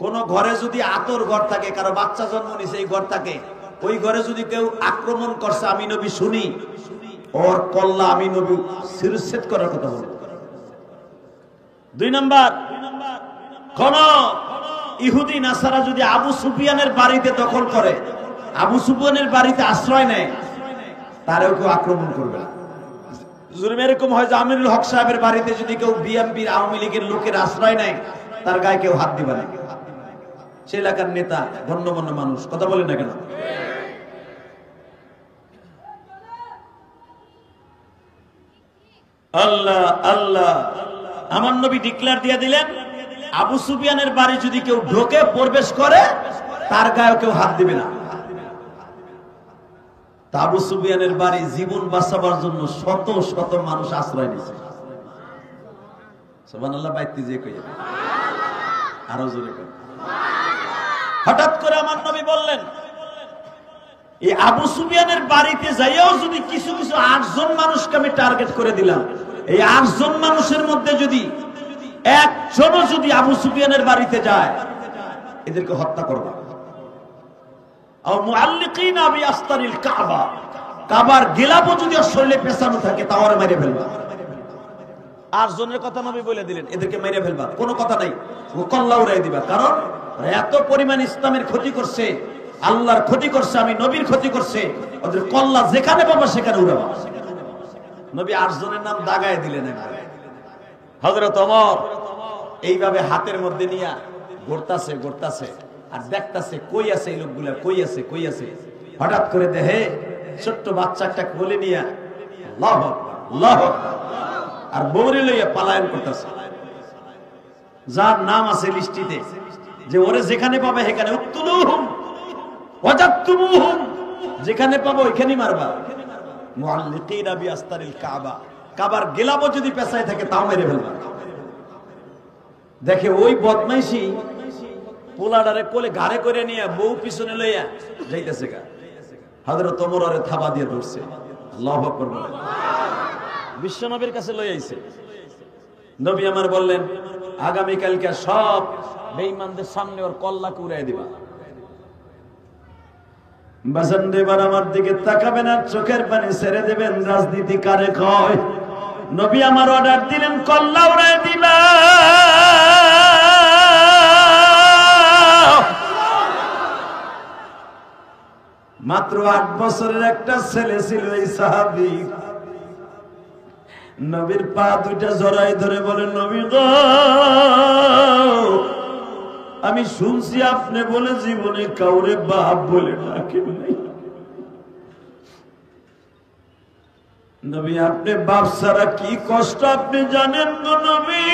A: কোন ঘরে যদি আতর ঘর থাকে, কারো বাচ্চা জন্ম নিছে এই ঘর থাকে, ওই ঘরে যদি কেউ আক্রমণ করছে আমি নবী শুনি, ওর কল্লা আমি নবী শিরচ্ছেদ করার কথা বলব। 2 নাম্বার, কোন ইহুদি নাসারা যদি আবু সুফিয়ানের বাড়িতে দখল করে, আবু সুফিয়ানের বাড়িতে আশ্রয় নেয়, তারেও কেউ আক্রমণ করবে না। জুলুম এরকম হয় যে আমিরুল হক সাহেবের বাড়িতে যদি কেউ বিএনপির আওয়ামী লীগের লোকের আশ্রয় নেয়, তার গায়ে কেউ হাত দিবে না। সে এলাকার নেতা, গণ্যমান্য মানুষ। কথা বলেন না কেন? আল্লাহ আল্লাহ। আমার নবী ডিক্লেয়ার দিয়ে দিলেন, আবু সুফিয়ানের বাড়ি যদি কেউ ঢোকে প্রবেশ করে, তার গায়ে কেউ হাত দিবে না। আবু সুফিয়ানের বাড়ি জীবন বাঁচাবার জন্য শত শত মানুষ আশ্রয় নিয়েছে। সুবহানাল্লাহ। বাইতে যে কই আরো জোরে কর। হঠাৎ করে আমার নবী বললেন, এই আবু সুফিয়ানের বাড়িতে যাইও যদি কিছু কিছু 8 জন মানুষকে আমি টার্গেট করে দিলাম, এই 8 জন মানুষের মধ্যে যদি একজনও যদি আবু সুফিয়ানের বাড়িতে যায়, এদেরকে হত্যা করবা। আর মুআল্লিকিনা বিআস্তারিল কাবা, কাবার গিলাফও যদি ওর শরীরে পেছানো থাকে তাও ওরে মেরে ফেলবা। 8 জনের কথা নবী বলে দিলেন, এদেরকে মেরে ফেলবা, কোনো কথা নাই, ও কল্লা উড়াই দিবা। কারণ এত পরিমাণ ইসলামের ক্ষতি করছে, আল্লাহর ক্ষতি করছে, আমি নবীর ক্ষতি করছে, ওদের কল্লা যেখানে পাবা সেখানে উড়াবা। নবী 8 জনের নাম দাগায় দিলেন। হযরত ওমর এইভাবে হাতের মধ্যে নিয়া ঘুরতাছে ঘুরতাছে আর দেখতাছে কই আছে এই লোকগুলা, কই আছে কই আছে। হঠাৎ করে দেখে ছোট্ট বাচ্চা একটা কোলে নিয়া আল্লাহু আকবার আল্লাহু আকবার আর বউরে লইয়া পালায়ন করতেছে। যার নাম আছে লিস্টিতে, যে ওরে যেখানে পাবে সেখানে উক্তুলুহুম ওয়াজাতুমুহুম, যেখানে পাবো ওইখানেই মারবা। মুআল্লিকিনা বিআস্তারিল কাবা, কাবার গিলাফও যদি পেছায় থাকে তাও মেরে ফেলবা। দেখে ওই বদমাইশি পোলাডারে কোলে ঘাড়ে করে নিয়ে বউ পিছনে লইয়া যাইতেছে গা। হযরত ওমর ওরে থাবা দিয়ে ধরছে। আল্লাহু আকবার বলেন। বিশ্ব নবীর কাছে লই আইছে। নবী আমার বললেন, আগামী কালকে সব বেঈমানদের সামনে ওর কল্লাকে উড়াই দিবা। বাজান এবার আমার দিকে তাকাবেন আর চোখের পানি ছেড়ে দেবেন। রাজনীতি কারে কয়? নবী আমার অর্ডার দিলেন কল্লা উড়ায় দিবা। মাত্র 8 বছরের একটা ছেলে ছিল এই সাহাবী। নবীর পা দুইটা জড়াই ধরে বলে, নবী গো, আমি শুনছি আপনি বলে জীবনে কাউরে বাপ বলে ডাকেন নাই। নবী আপনি বাপ ছাড়া কি কষ্ট আপনি জানেন গো নবী?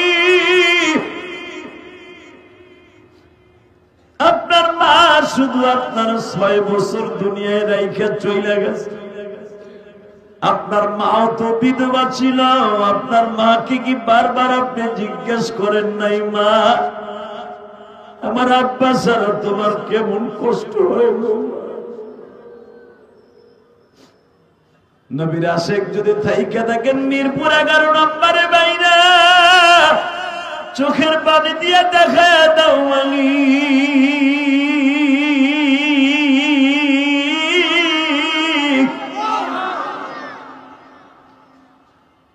A: আপনার মা শুধু আপনার 6 বছর দুনিয়ায় রাইখা চলে গেছে। আপনার মাও তো বিধবা ছিল। আপনার মাকে কি বারবার আপনি জিজ্ঞেস করেন নাই, মা আমার আব্বা ছাড়া তোমার কেমন কষ্ট হয়? নবীর আশেক যদি থাইকা থাকেন মিরপুর 11 নম্বরে বাইরা চোখের পানি দিয়ে দেখা দাও মালি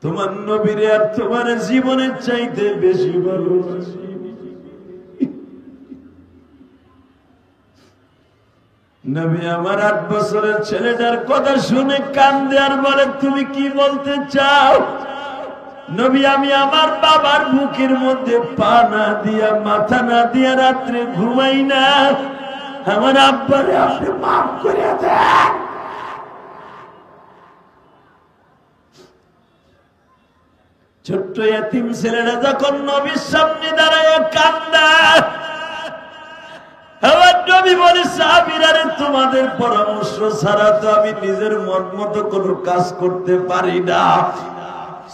A: তোমার নবীরে আর তোমার জীবনের চাইতে বেশি ভালোবাসি। নবী আমার 8 বছরের ছেলেটার কথা শুনে কান্দে আর বলে, তুমি কি বলতে চাও? নবী আমি আমার বাবার বুকের মধ্যে পা না দিয়া মাথা না দিয়া রাত্রে ঘুমাই না। আমার আব্বারে আপনি মাফ করে দেন। ছোট্ট এতিম ছেলেরা যখন নবীর সামনে দাঁড়ায় কান্দা, আমার নবী বলে, সাহাবীরা রে, তোমাদের পরামর্শ ছাড়া তো আমি নিজের মন মতো কোনো কাজ করতে পারি না।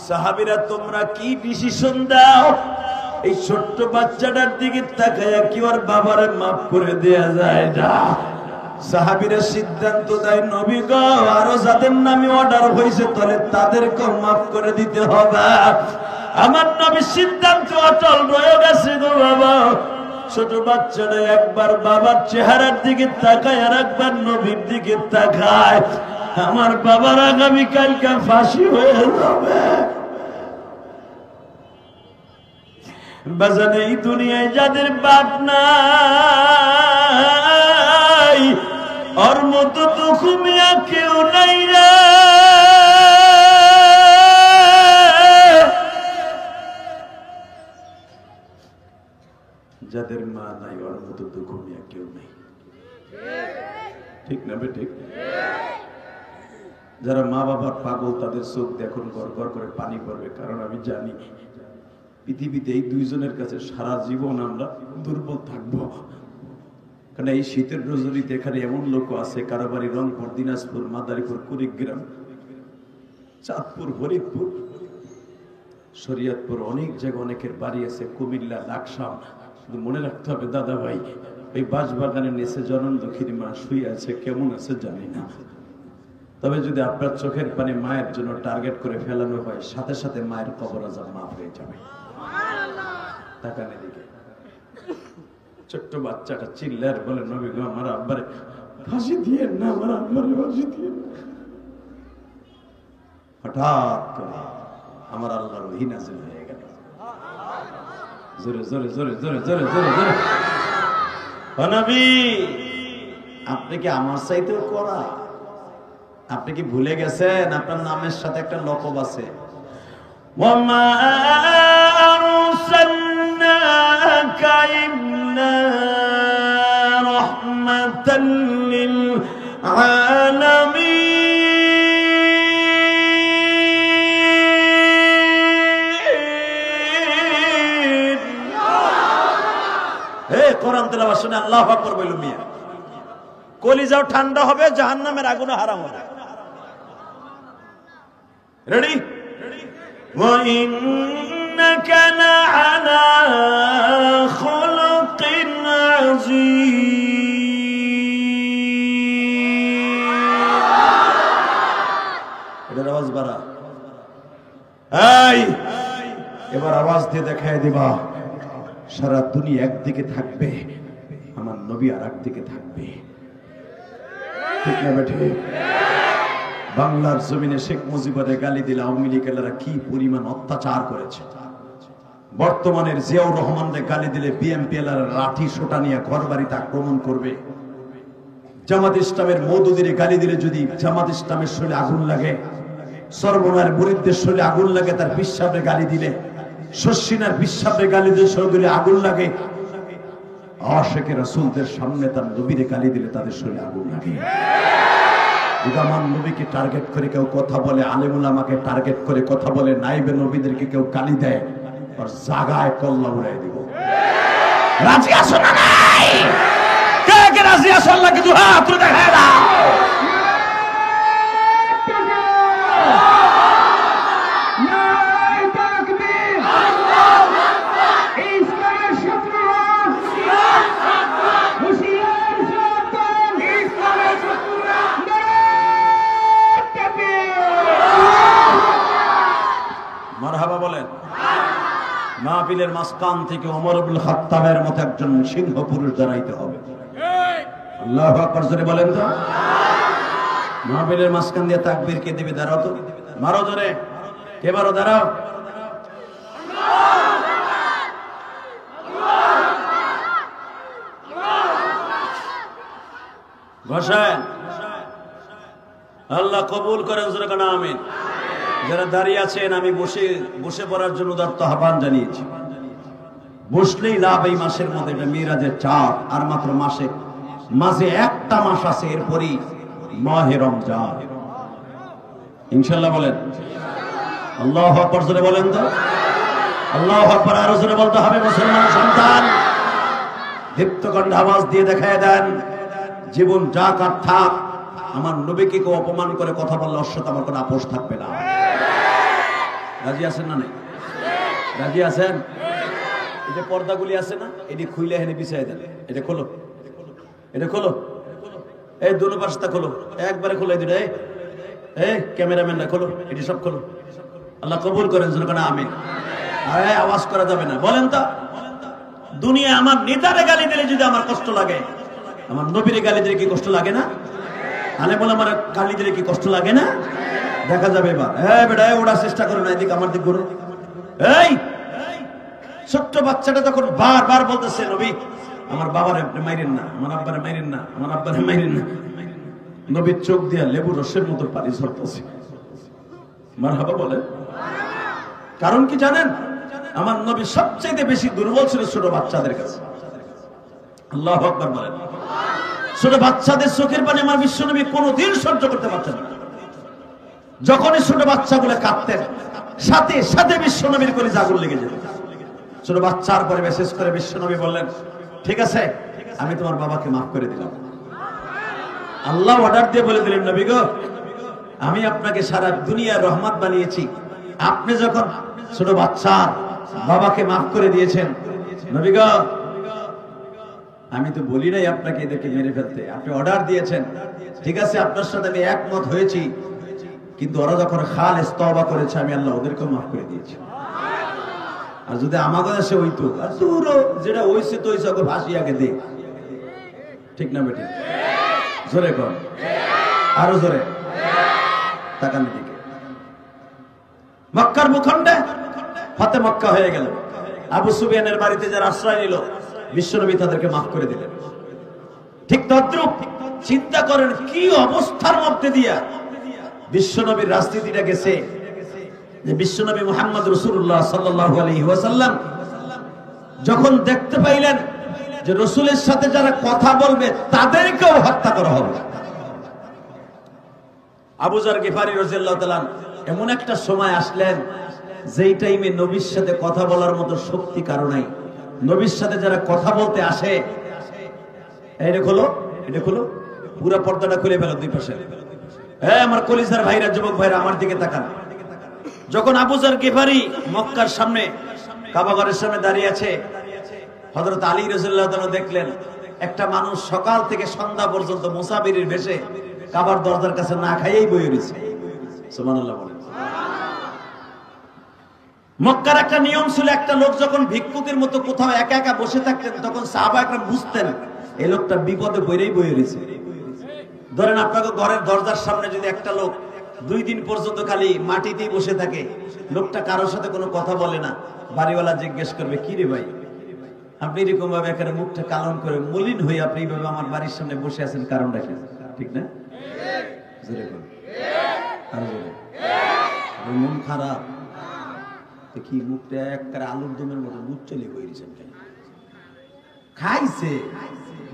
A: সাহাবীরা তোমরা কি ডিসিশন দাও? এই ছোট্ট বাচ্চাটার দিকে তাকায়া কি ওর বাবারে মাফ করে দেয়া যায় না? সাহাবীরা সিদ্ধান্ত দেয়, নবী গো, আরো যাদের নামে অর্ডার হয়েছে তাহলে তাদেরকে মাফ করে দিতে হবে। আমার নবী সিদ্ধান্ত অটল রয়ে গেছে গো বাবা। ছোট বাচ্চারা একবার বাবার চেহারার দিকে তাকায় আর একবার নবীর দিকে তাকায়। আমার বাবার আগামীকালকে ফাঁসি হয়ে যাবে। বাজান এই দুনিয়ায় যাদের বাপ নাই ওর মতো দুঃখ মিয়া কেউ নাই রে। যাদের মা নাই ওর মতো দুঃখ মিয়া কেউ নেই। ঠিক না ঠিক? যারা মা বাবার পাগল তাদের চোখ দেখুন গড় গড় করে পানি পড়বে। কারণ আমি জানি পৃথিবীতে এই দুইজনের কাছে সারা জীবন আমরা দুর্বল থাকবো। কারণ এই শীতের রজনীতে এখানে এমন লোক আছে, কারো বাড়ি রংপুর, দিনাজপুর, মাদারীপুর, কুড়িগ্রাম, চাঁদপুর, ফরিদপুর, শরীয়তপুর, অনেক জায়গায় অনেকের বাড়ি আছে, কুমিল্লা, লাকসাম। শুধু মনে রাখতে হবে দাদা ভাই, এই বাঁশবাগানের নিচে জনন দক্ষিণী মা শুয়ে আছে, কেমন আছে জানি না। তবে যদি আপনার চোখের পানি মায়ের জন্য টার্গেট করে ফেলানো হয়, সাথে সাথে মায়ের কবর আযাব মাফ হয়ে যাবে। তাকান এদিকে। ছোট্ট বাচ্চাটা চিল্লার বলে, নবী গো, আমার আব্বারে ফাঁসি দিয়ে না, আমার আব্বারে ফাঁসি দিয়ে না। হঠাৎ করে আমার আল্লাহর ওহী নাযিল হয়ে গেল। জোরে জোরে জোরে জোরে জোরে জোরে জোরে, ও নবী, আপনি কি আমার চাইতেও করা? আপনি কি ভুলে গেছেন আপনার নামের সাথে একটা লকব আছে? ওয়ামা আরসালনাকা ইল্লা রাহমাতাল লিল আলামিন। হে কোরআন তেলাওয়াত শুনে আল্লাহু আকবার বলুন মিয়া। কলিজাও ঠান্ডা হবে, জাহান্নামের আগুনও হারাম হবে। রেডি? ওয়া ইন্নাকা লাআলা খুলুকিন আযীম। এটার আওয়াজ বাড়া। এই এবার আওয়াজ দিয়ে দেখায় দিবা, সারা দুনিয়া একদিকে থাকবে, আমার নবী আর একদিকে থাকবে। ঠিক না বেঠে? বাংলার জমিনে শেখ মুজিবুরের গালি দিলে আওয়ামী লীগেরা কি পরিমাণ অত্যাচার করেছে। বর্তমানের জিয়াউর রহমানের গালি দিলে বিএনপি লাঠি সোটা নিয়ে ঘর বাড়িতে আক্রমণ করবে। জামাত ইসলামের মওদুদের গালি দিলে যদি জামাত ইসলামের শরীরে আগুন লাগে, সর্বনার মুরিদদের শরীরে আগুন লাগে, তার পিসাবে গালি দিলে, শশিনার পিসাবে গালি দিলে শরীরে আগুন লাগে, আশিকে রাসূলদের সামনে তার নবীরে গালি দিলে তাদের শরীরে আগুন লাগে। আমার নবীকে টার্গেট করে কেউ কথা বলে, আলেম উলামাকে টার্গেট করে কথা বলে, নাইবে নবীদেরকে কেউ গালি দেয়, আর জাগায় কল্লা উড়াই দিব। রাজি আছো না নাই? কে কে রাজি আছো? আল্লাহ কিছু হাত তুলে দেখায় দাও। মারহাবা বলেন। মাহফিলের মাঝখান থেকে ওমর ইবনে খাত্তাবের মতো একজন সিংহ পুরুষ দাঁড়াইতে হবে। আল্লাহু আকবার জোরে বলেন তো। মাহফিলের মাঝখান দিয়ে তাকবীর কে দিবে? দাঁড়াও তো, মারো জোরে, কে মারো, দাঁড়াও। বসেন, আল্লাহ কবুল করেন জোরে কানা আমিন। যারা দাঁড়িয়ে আছেন আমি বসে পড়ার জন্য উদাত্ত আহ্বান জানিয়েছি। বসলেই লাভ। এই মাসের মধ্যে এটা মিরাজের চাঁদ, আর মাত্র মাঝে একটা মাস আছে, এরপরই মাহে রমজান ইনশাআল্লাহ। বলেন আল্লাহু আকবার জোরে বলেন তো। আল্লাহু আকবার আরো জোরে বলতে হবে। মুসলমান সন্তান দীপ্ত কণ্ঠে আওয়াজ দিয়ে দেখায় দেন, জীবন যাক আর থাক, আমার নবীকে কেউ অপমান করে কথা বললে ওর সাথে আমার কোনো আপোষ থাকবে না। রাজি আছেন না? নাই রাজি আছেন? এই যে পর্দাগুলি আছে না, এটি খুইলে হেনে বিছাই দেন। এটা খোলো, এটা খোলো, এই দুনো পাশটা খোলো, একবারে খোলাই দিলে। এই ক্যামেরাম্যানরা খোলো, এটি সব খোলো। আল্লাহ কবুল করেন যেন আমিন। আওয়াজ করা যাবে না। বলেন তো, দুনিয়া আমার নেতারে গালি দিলে যদি আমার কষ্ট লাগে, আমার নবীরে গালি দিলে কি কষ্ট লাগে না? আলে বলে আমার গালি দিলে কি কষ্ট লাগে না? দেখা যাবে এবার। হ্যাঁ বেটা, ওড়ার চেষ্টা করো না, এদিক আমার দিক ঘুরো। এই ছোট্ট বাচ্চাটা তখন বারবার বলতেছে, নবী আমার বাবারে মাইরেন না, আমার আব্বারে মাইরেন না, আমার আব্বারে মাইরেন না। নবীর চোখ দিয়া লেবু রসের মতো পানি ঝরতেছে। মারহাবা বলে। কারণ কি জানেন? আমার নবী সবচেয়ে বেশি দুর্বল ছিল ছোট বাচ্চাদের কাছে। আল্লাহু আকবার বলেন। ছোট বাচ্চাদের চোখের পানি আমার বিশ্বনবী কোনোদিন সহ্য করতে পারতেন না। যখনই ছোট বাচ্চাগুলো কাঁদতেন, সাথে সাথে বিশ্বনবীর কলিজা আগুন লেগে যেত। ছোট বাচ্চার পরে মেসেজ করে বিশ্বনবী বললেন, ঠিক আছে আমি তোমার বাবাকে মাফ করে দিলাম। আল্লাহ অর্ডার দিয়ে বলে দিলেন, নবী গো আমি আপনাকে সারা দুনিয়ার রহমত বানিয়েছি, আপনি যখন ছোট বাচ্চা বাবাকে মাফ করে দিয়েছেন, নবী গো আমি তো বলি নাই আপনাকে এদেরকে মেরে ফেলতে, আপনি অর্ডার দিয়েছেন, ঠিক আছে আপনার সাথে আমি একমত হয়েছি, কিন্তু ওরা যখন খালেস তওবা করেছে আমি আল্লাহ ওদেরকেও মাফ করে দিয়েছি। আর যদি আমাদের দেশে হইতো, যেটা হইছে তো হইছে, ওকে ফাঁসি আগে দে। ঠিক না বেটি? জোরে কর, আরো জোরে। তাকান দিকে। মক্কার ভূখণ্ডে ফাতে মক্কা হয়ে গেল। আবু সুফিয়ানের বাড়িতে যারা আশ্রয় নিল, বিশ্বনবী তাদেরকে মাফ করে দিলেন। ঠিক তদ্রূপ চিন্তা করেন কি অবস্থার মধ্যে দিয়া বিশ্বনবীর রাজনীতিটা গেছে, যে বিশ্বনবী মুহাম্মদ রাসূলুল্লাহ সাল্লাল্লাহু আলাইহি ওয়াসাল্লাম যখন দেখতে পাইলেন যে রাসূলের সাথে যারা কথা বলবে তাদেরকেও হত্যা করা হবে, আবু যর গিফারী রাদিয়াল্লাহু তাআলা এমন একটা সময় আসলেন যেই টাইমে নবীর সাথে কথা বলার মতো শক্তি কারো নাই। নবীর সাথে যারা কথা বলতে আসে, এটা খোলো, এটা খোলো, পুরো পর্দাটা খুলে ফেলো দুই পাশে। আমার কলিজার ভাইরা, যুবক ভাইরা আমার দিকে তাকান। যখন আবু যর গিফারী মক্কার সামনে কাবাঘরের সামনে দাঁড়িয়ে আছে, হযরত আলী রাদিয়াল্লাহু তাআলা দেখলেন একটা মানুষ সকাল থেকে সন্ধ্যা পর্যন্ত মুসাফিরের বেশে কাবার দরজার কাছে না খাইয়েই বসে রয়েছে। সুবহানাল্লাহ বলেন। মক্কার একটা নিয়ম ছিল, একটা লোক যখন ভিক্ষুকের মতো কোথাও একা একা বসে থাকতেন, তখন সাহাবা একরাম বুঝতেন এই লোকটা বিপদে পড়েই বসে রয়েছে। ধরেন আপনাকে ঘরের দরজার সামনে যদি একটা লোক 2 দিন পর্যন্ত খালি মাটিতেই বসে থাকে, লোকটা কারোর সাথে কোনো কথা বলে না, বাড়িওয়ালা জিজ্ঞেস করবে কি রে ভাই আপনি এরকম ভাবে এখানে মুখটা কালন করে মলিন হয়ে আপনি এইভাবে আমার বাড়ির সামনে বসে আছেন, কারণটা কি? ঠিক না? জোরে বলুন, আরো জোরে। মন খারাপ দেখি, মুখটা একবারে আলুর দমের মতো মুখ চলে বইছেন, খাইছে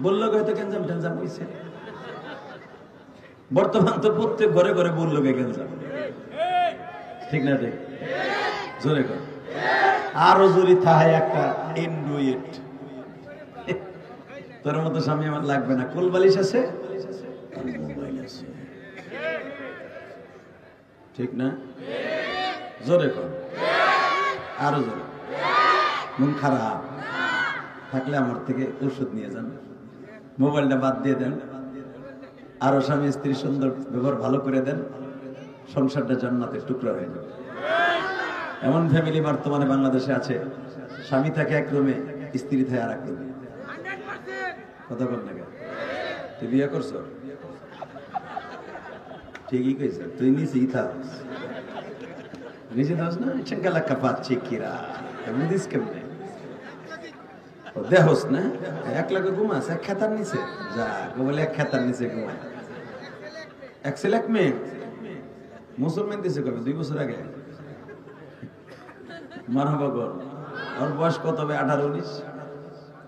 A: বললো হয়তো গ্যাঞ্জাম ট্যাঞ্জাম হয়েছে। বর্তমান তো প্রত্যেক ঘরে ঘরে বললো গ্যাঞ্জাম, ঠিক না? ঠিক, জোরে কর, আরো জোরে থাহায় একটা এন্ড্রয়েড। তোর মতো স্বামী আমার লাগবে না, কোল বালিশ আছে, মোবাইল আছে, ঠিক না? জোরে কর, আরো জোরে। মন খারাপ থাকলে আমার থেকে ওষুধ নিয়ে যান, মোবাইলটা বাদ দিয়ে দেন, আরো স্বামী স্ত্রী সুন্দর ব্যবহার ভালো করে দেন, সংসারটা জান্নাতের টুকরা হয়ে যাবে। এমন ফ্যামিলি বর্তমানে বাংলাদেশে আছে, স্বামী থাকে এক রুমে, স্ত্রী থাকে আর এক রুমে। কথা বল না, তুই বিয়ে করছ? ঠিকই কইছ, তুই নিচেই থাক, নিজে থাকস না, চেঙ্গালা কাপাচ্ছি কিরা এমনি দিস কেমনে দেহস না? এক লাখে ঘুমাস এক খেতার নিচে, যা বলে এক খেতার নিচে ঘুমায়। এক ছেলে এক মেয়ে মুসলমান দিছে কবে? 2 বছর আগে। মারহাবা কর, ওর বয়স কত হবে? 18-19।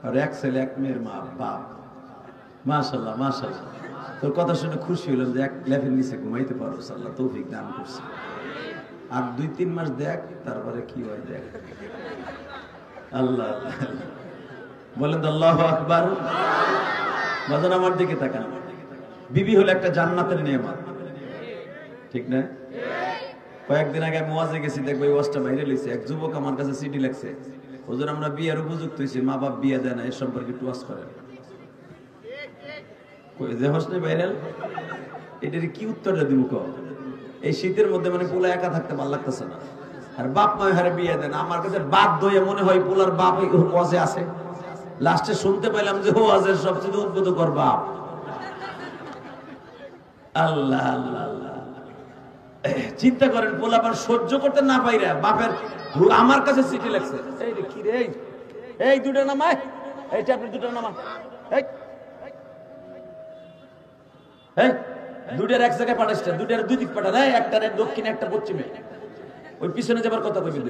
A: আর এক ছেলে এক মেয়ের মা বাপ। মাশাআল্লাহ মাশাআল্লাহ, তোর কথা শুনে খুশি হলাম যে এক লেভেল নিচে ঘুমাইতে পারো, আল্লাহ তৌফিক দান করছে। আর 2-3 মাস দেখ, তারপরে কি হয় দেখ। আল্লাহ বলেন তো আল্লাহু আকবার। বাজান আমার দিকে তাকান, বিবি হলো একটা জান্নাতের নিয়ামত, ঠিক না? কয়েকদিন আগে আমি ওয়াজে গেছি, দেখবো এই ওয়াজটা বাইরে লইছে। এক যুবক আমার কাছে চিঠি লিখছে, হুজুর আমরা বিয়ের উপযুক্ত হইছি, মা বাপ বিয়ে দেয় না, এ সম্পর্কে একটু ওয়াজ করেন। কই যে হোসনে ভাইরাল, এটার কি উত্তরটা দিব? এই শীতের মধ্যে মানে পোলা একা থাকতে ভালো লাগতেছে না, আর বাপ মা হারে বিয়ে দেন। আমার কাছে বাদ দইয়া মনে হয় পোলার বাপ ওয়াজে আছে। লাস্টে শুনতে পাইলাম যে ওয়াজের সবচেয়ে উদ্বোধকর বাপ। আল্লাহ আল্লাহ আল্লাহ, চিন্তা করেন, পোলাপান সহ্য করতে না পাইরা বাপের আমার কাছে চিঠি লাগছে। এই রে কি রে, এই 2টা নামায়, এই চাপড়ি 2টা নামা, এই 2টার এক জায়গায় পাঠাচ্ছে, 2টার 2 দিক পাঠান, একটার দক্ষিণে একটা পশ্চিমে, ওই পিছনে যাবার কথা কইবি।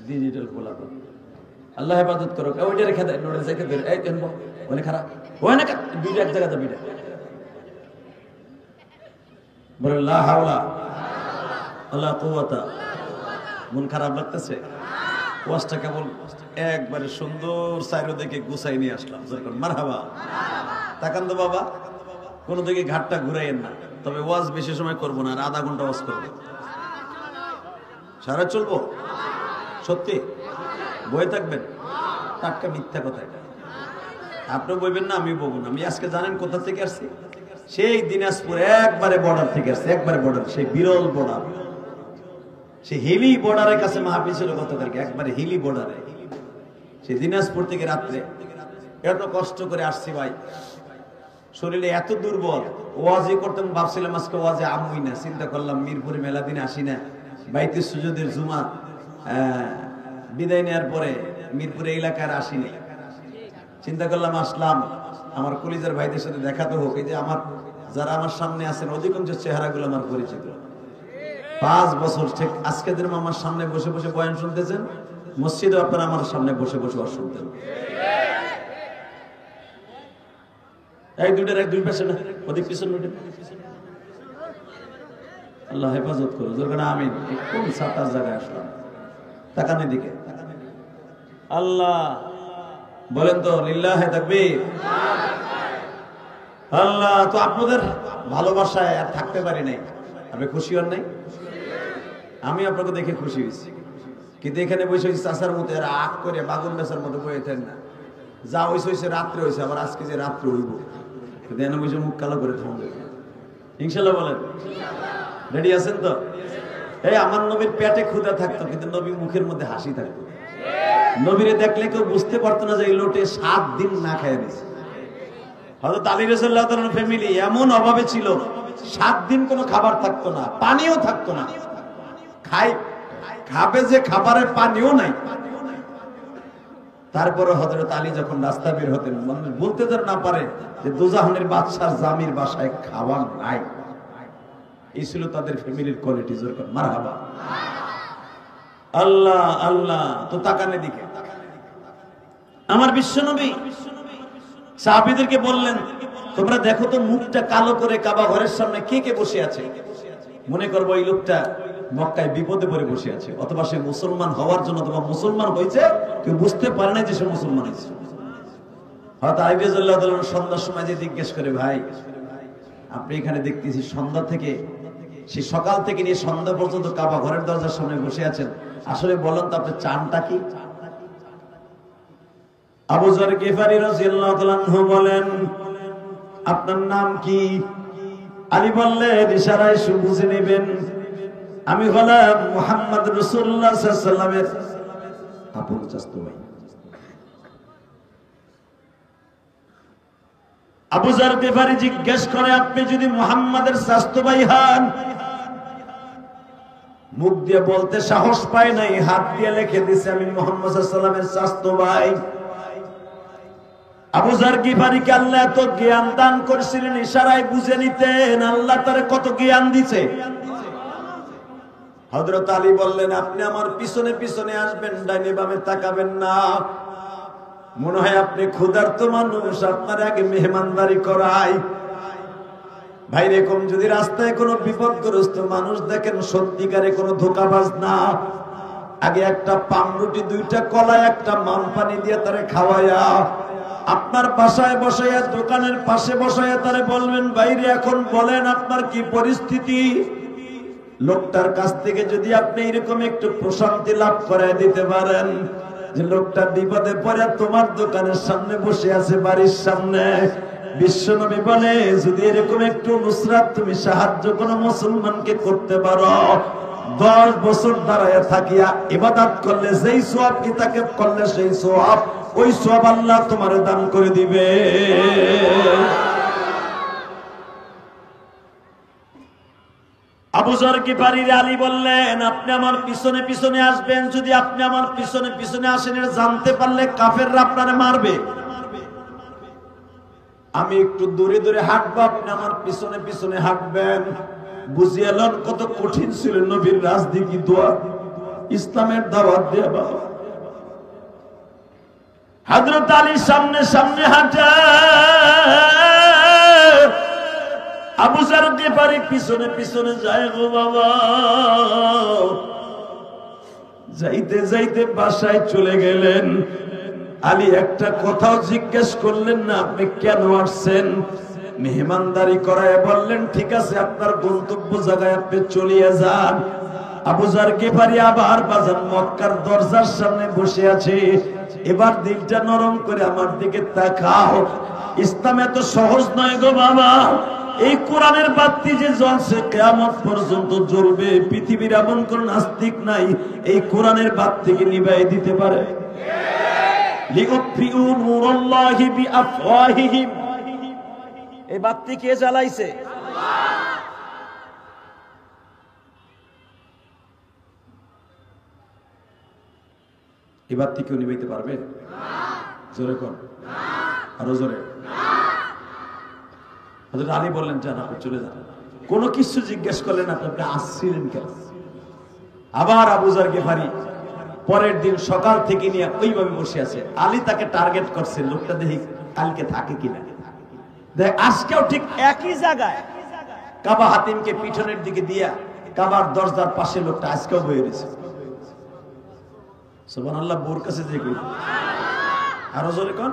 A: ডিজিটাল পোলাপান, আল্লাহ হেফাজত করো। ওইটা রেখে দেয়, নোটে রেখে দেয়, এই দেখবো ওখানে খারাপ হয় না, 2টা এক জায়গা যাবি না। বলে লা হাওলা ওয়ালা কুওয়াতা। মন খারাপ লাগতেছে, ওয়াজটা কেবল একবারে সুন্দর সাইরো দেখে গুছাই নিয়ে আসলাম। যেরকম মারহাবা, তাকান তো বাবা, কোনো দিকে ঘাটটা ঘুরাইয়েন না। তবে ওয়াজ বেশি সময় করবো না, আর আধা ঘন্টা ওয়াজ করবো, সারা চলবো। সত্যি বয়ে থাকবেন, টাটকা মিথ্যা কথা এটা। আপনি বইবেন না, আমি বলবো না। আমি আজকে জানেন কোথা থেকে আসছি? সেই দিনাজপুর একবারে বর্ডার থেকে আসছে, একবারে বর্ডার, সেই বিরল বর্ডার, সেই হিলি বর্ডারের কাছে মাহফিল ছিল গতকালকে, একবারে হিলি বর্ডারে। সেই দিনাজপুর থেকে রাত্রে এত কষ্ট করে আসছি ভাই, শরীরে এত দুর্বল। ওয়াজই করতাম, ভাবছিলাম আজকে ওয়াজে আমুই না। চিন্তা করলাম মিরপুরে মেলা দিনে আসি না, বাইতুল সুজুদের জুমা বিদায় নেওয়ার পরে মিরপুরে এলাকার আসিনি। চিন্তা করলাম আসলাম, আমার কলিজার ভাইদের সাথে দেখা তো হোক। এই যে আমার যারা আমার সামনে আছেন অধিকাংশ চেহারাগুলো আমার পরিচিত। 5 বছর ঠিক আজকে দিন আমার সামনে বসে বসে বয়ান শুনতেছেন, মসজিদে আপনারা আমার সামনে বসে বসে ওয়াজ শুনতেন। এই 2টার এক 2 পাশে না, ওদিক পিছন উঠে। আল্লাহ হেফাজত করো, জোরকানা আমিন। কোন সাতার জায়গায় আসলাম, তাকানের দিকে। আল্লাহ বলেন তো লিল্লাহে তাকবীর। আল্লাহ, তো আপনাদের ভালোবাসায় আর থাকতে পারি নাই। আপনি খুশি হন নাই? আমি আপনাকে দেখে খুশি হয়েছি, কিন্তু এখানে বসে হয়েছে চাষার মতো এরা আগ করে বাগুন বেচার মতো বয়ে থাকেন না। যা হয়েছে হয়েছে, রাত্রে হয়েছে, আবার আজকে যে রাত্রে হইব, কিন্তু এনে বসে মুখ কালো করে থাকবে। ইনশাল্লাহ বলেন, রেডি আছেন তো? এই আমার নবীর পেটে ক্ষুধা থাকতো, কিন্তু নবী মুখের মধ্যে হাসি থাকতো। নবীরে দেখলে কেউ বুঝতে পারতো না যে এই লোটে 7 দিন না খাইয়া দিছে।
B: হযরত আলী রাদিয়াল্লাহু তাআলার ফ্যামিলি এমন অভাবে ছিল, 7 দিন কোনো খাবার থাকতো না, পানিও থাকতো না। খাবে যে খাবারের পানিও নাই। তারপরে হযরত আলী যখন রাস্তা বের হতেন, মানুষ বলতে না পারে যে দোজাহানের বাদশার জামির বাসায় খাবার নাই। এই ছিল তাদের ফ্যামিলির কোয়ালিটি। যেরকম মারহাবা, আল্লাহ আল্লাহ। তো তাকানে দিকে আমার বিশ্বনবী সাহাবীদেরকে বললেন, তোমরা দেখো তো মুখটা কালো করে কাবা ঘরের সামনে কে কে বসে আছে। মনে করবো এই লোকটা মক্কায় বিপদে পড়ে বসে আছে, অথবা সে মুসলমান হওয়ার জন্য, অথবা মুসলমান হয়েছে কেউ বুঝতে পারে না যে সে মুসলমান হয়েছে। হয়তো আলী রাদিয়াল্লাহু তাআলা সন্ধ্যার সময় যে জিজ্ঞেস করে, ভাই আপনি এখানে দেখতেছি সন্ধ্যা থেকে, সে সকাল থেকে নিয়ে সন্ধ্যা পর্যন্ত কাবা ঘরের দরজার সামনে বসে আছেন, আসলে বলেন তো আপনার চানটা কি? আবু যর গিফারী রাদিয়াল্লাহু তাআলা আনহু বলেন, আপনার নাম কি? আলী বললেন, ইশারায় বুঝে নেবেন, আমি হলাম মুহাম্মদ রাসূলুল্লাহ সাল্লাল্লাহু আলাইহি ওয়াসাল্লামের আপন চাচতো ভাই। আবু যর গিফারী জিজ্ঞেস করে, আপনি যদি মুহাম্মাদের চাচতো ভাই হন? মুখ দিয়ে বলতে সাহস পায় নাই, হাত দিয়ে লিখে দিয়েছে, আমি মুহাম্মদ সাল্লাল্লাহু আলাইহি ওয়াসাল্লামের চাচতো ভাই। আবু যর গিফারীকে আল্লাহ এত জ্ঞান দান করেছিলেন, ইশারায় বুঝে নিতেন। আল্লাহ তারে কত জ্ঞান দিয়েছে। হযরত আলী বললেন, আপনি আমার পিছনে পিছনে আসবেন, ডাইনে বামে তাকাবেন না। মনে হয় আপনি ক্ষুধার্ত মানুষ, আপনার আগে মেহমানদারি করাই। ভাই এরকম যদি রাস্তায় কোনো বিপদগ্রস্ত মানুষ দেখেন, সত্যিকারে কোনো ধোঁকাবাজ না, আগে একটা পামরুটি, 2টা কলা, একটা মাম পানি দিয়ে তারে খাওয়ায়া আপনার বাসায় বসাইয়া, দোকানের পাশে বসাইয়া তারে বলবেন, বাইরে এখন বলেন আপনার কি পরিস্থিতি। লোকটার কাছ থেকে যদি আপনি এরকম একটু প্রশান্তি লাভ করায় দিতে পারেন, যে লোকটা বিপদে পড়ে তোমার দোকানের সামনে বসে আছে, বাড়ির সামনে, বিশ্বনবী বলে, যদি এরকম একটু নুসরাত তুমি সাহায্য কোনো মুসলমানকে করতে পারো, 10 বছর দাঁড়ায় থাকিয়া ইবাদত করলে যেই সওয়াব, কিতাব করলে সেই সওয়াব, ওই সওয়াব আল্লাহ তোমারে দান করে দিবে। আবু যর গিফারী আলী বললেন, আপনি আমার পিছনে পিছনে আসবেন। যদি আপনি আমার পিছনে পিছনে আসেন, এটা জানতে পারলে কাফেররা আপনারে মারবে। আমি একটু দূরে দূরে হাঁটবো, আপনি আমার পিছনে পিছনে হাঁটবেন। বুঝিয়ে লন কত কঠিন ছিল নবীর রাজনীতি দোয়া, ইসলামের দাওয়াত দেয়া। বাবা হযরত আলী সামনে সামনে হাঁটে, আবু যর গিফারী পিছনে পিছনে যায়। গো বাবা, যাইতে যাইতে বাসায় চলে গেলেন। আলী একটা কথাও জিজ্ঞেস করলেন না, আপনি কেন আসছেন? মেহমানদারি করায় বললেন, ঠিক আছে আপনার গন্তব্য জায়গায় আপনি চলিয়ে যান। আবু যর গিফারী আবার বাজার মক্কার দরজার সামনে বসে আছে। এবার দিলটা নরম করে আমার দিকে তাকাও। ইসলাম এত সহজ নয় গো বাবা। এই কোরআনের বাতি যে জ্বলছে কিয়ামত পর্যন্ত জ্বলবে, পৃথিবীর এমন কোন নাস্তিক নাই এই কোরআনের বাতিকে নিভাই দিতে পারে। লিউতফিউ নূরাল্লাহি বিআফওয়াহিহিম, এই বাতি কে জ্বালাইছে? এই বাতি কেউ নিভাইতে পারবে? জোরে কোন, আরো জোরে। হযরত আলী বললেন, যান আপনি চলে যান। কোনো কিছু জিজ্ঞেস করলেন আপনি আসছিলেন কেন? আবার আবু যর গিফারী পরের দিন সকাল থেকে নিয়ে ওইভাবে বসে আছে। আলী তাকে টার্গেট করছে, লোকটা দেখি কালকে থাকে কিনা। দেখ আজকেও ঠিক একই জায়গায় কাবা হাতিমকে পিছনের দিকে দিয়া কাবার দরজার পাশে লোকটা আজকেও বয়ে রয়েছে। সুবহানাল্লাহ। বোর কাছে যে কই, আরো জোরে কোন।